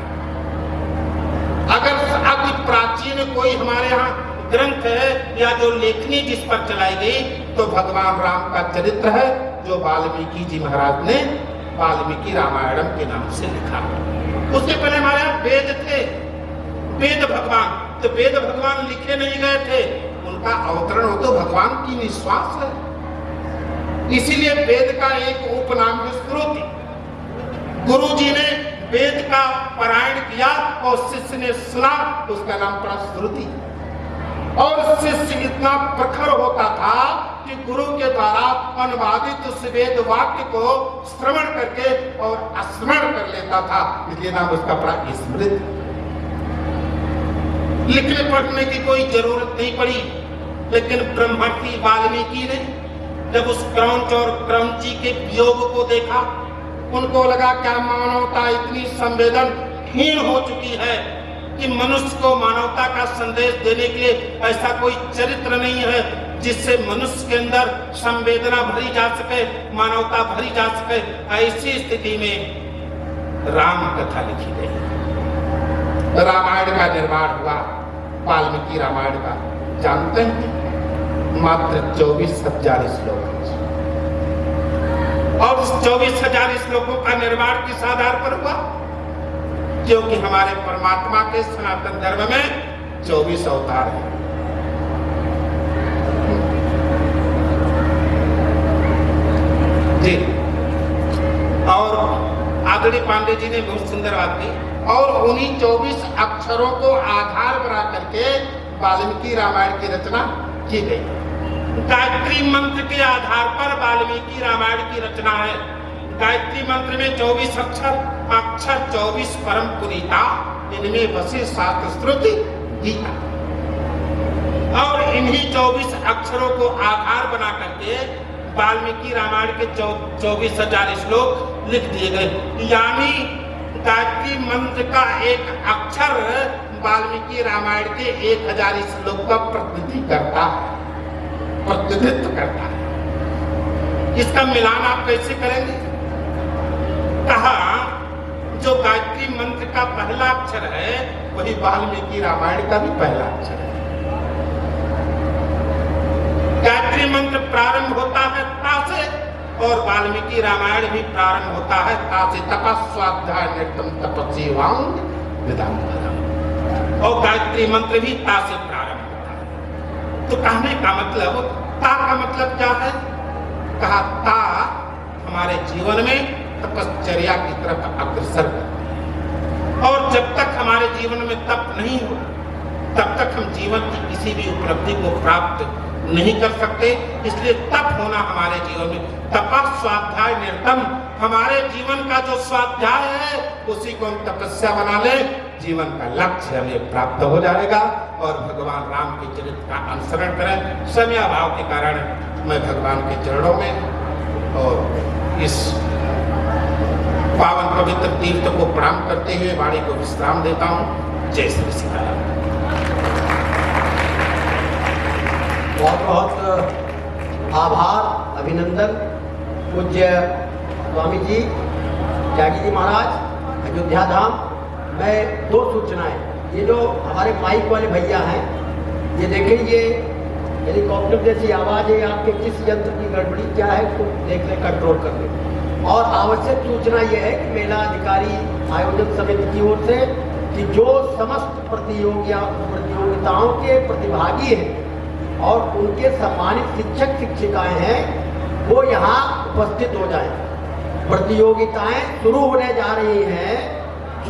अगर अति प्राचीन कोई हमारे यहाँ ग्रंथ है या जो लेखनी जिस पर चलाई गई तो भगवान राम का चरित्र है, जो वाल्मीकि जी महाराज ने वाल्मीकि रामायणम के नाम से लिखा। उसके पहले हमारे यहाँ वेद थे, वेद भगवान, तो वेद भगवान लिखे नहीं गए थे, उनका अवतरण हो तो भगवान की निश्वास है। इसीलिए वेद का एक उपनाम है श्रुति। गुरु जी ने वेद का पारायण किया और शिष्य ने सुना, उसका नाम पड़ा श्रुति। और शिष्य इतना प्रखर होता था कि गुरु के द्वारा अनुवादित उस वेद वाक्य को श्रवण करके और स्मरण कर लेता था, इसलिए नाम उसका पड़ा स्मृति। लिखने पढ़ने की कोई जरूरत नहीं पड़ी, लेकिन ब्रह्मर्षि वाल्मीकि ने जब उस क्रौंच और क्रौंची के वियोग को देखा, उनको लगा क्या मानवता इतनी संवेदनहीन हो चुकी है कि मनुष्य को मानवता का संदेश देने के लिए ऐसा कोई चरित्र नहीं है जिससे मनुष्य के अंदर संवेदना भरी जा सके, मानवता भरी जा सके। ऐसी स्थिति में राम कथा लिखी गई, रामायण का निर्माण हुआ। वाल्मीकि रामायण का जानते हैं मात्र 24,000 श्लोक, और 24,000 श्लोकों का निर्माण किस आधार पर हुआ? क्योंकि हमारे परमात्मा के सनातन धर्म में 24 अवतार हैं। जी, और आदरणीय पांडे जी ने बहुत सुंदर बात की, और उन्हीं 24 अक्षरों को आधार बना करके वाल्मीकि रामायण की रचना की गई। गायत्री मंत्र के आधार पर वाल्मीकि रामायण की रचना है। गायत्री मंत्र में 24 अक्षर 24 परम पुनीता, इनमें बसे शास्त्र श्रुति गीता, और इन्हीं 24 अक्षरों को आधार बना करके वाल्मीकि रामायण के 24,000 श्लोक लिख दिए गए। यानी गायत्री मंत्र का एक अक्षर वाल्मीकि रामायण के 1,000 श्लोक का प्रतिनिधित्व करता है। इसका मिलान आप कैसे करेंगे? कहा जो गायत्री मंत्र का पहला अक्षर है वही वाल्मीकि रामायण का भी पहला अक्षर है। गायत्री मंत्र प्रारंभ होता है ता से, और वाल्मीकि रामायण भी प्रारंभ होता है ता से। तपस्वाध्याय निर्तम तपस्वी वांग विदाम, और गायत्री मंत्र भी ता से प्रारंभ होता है। तो कहने का मतलब, ता का मतलब क्या है? कहा ता हमारे जीवन में तपश्चर्या की तरफ अग्रसर करता है, और जब तक हमारे जीवन में तप नहीं हो तब तक हम जीवन की किसी भी उपलब्धि को प्राप्त नहीं कर सकते। इसलिए तप होना हमारे जीवन में, तपा स्वाध्याय निरतम, हमारे जीवन का जो स्वाध्याय है उसी को हम तपस्या बना ले, जीवन का लक्ष्य हमें प्राप्त हो जाएगा और भगवान राम के चरित्र का अनुसरण करें। समय अभाव के कारण मैं भगवान के चरणों में और इस पावन पवित्र तीर्थ को प्रणाम करते हुए वाणी को विश्राम देता हूँ। जय श्री सीताराम। बहुत बहुत आभार, अभिनंदन पूज्य स्वामी जी, त्यागी जी महाराज, अयोध्या धाम। मैं 2 सूचनाएं, ये जो हमारे माइक वाले भैया हैं, ये देखें, ये हेलीकॉप्टर जैसी आवाज़ है, आपके किस यंत्र की गड़बड़ी क्या है उसको देख ले, कंट्रोल कर ले। और आवश्यक सूचना ये है कि मेला अधिकारी आयोजन समिति की ओर से कि जो समस्त प्रतियोगिताओं के प्रतिभागी हैं और उनके सम्मानित शिक्षक शिक्षिकाएं हैं वो यहाँ उपस्थित हो जाएं। प्रतियोगिताएं शुरू होने जा रही हैं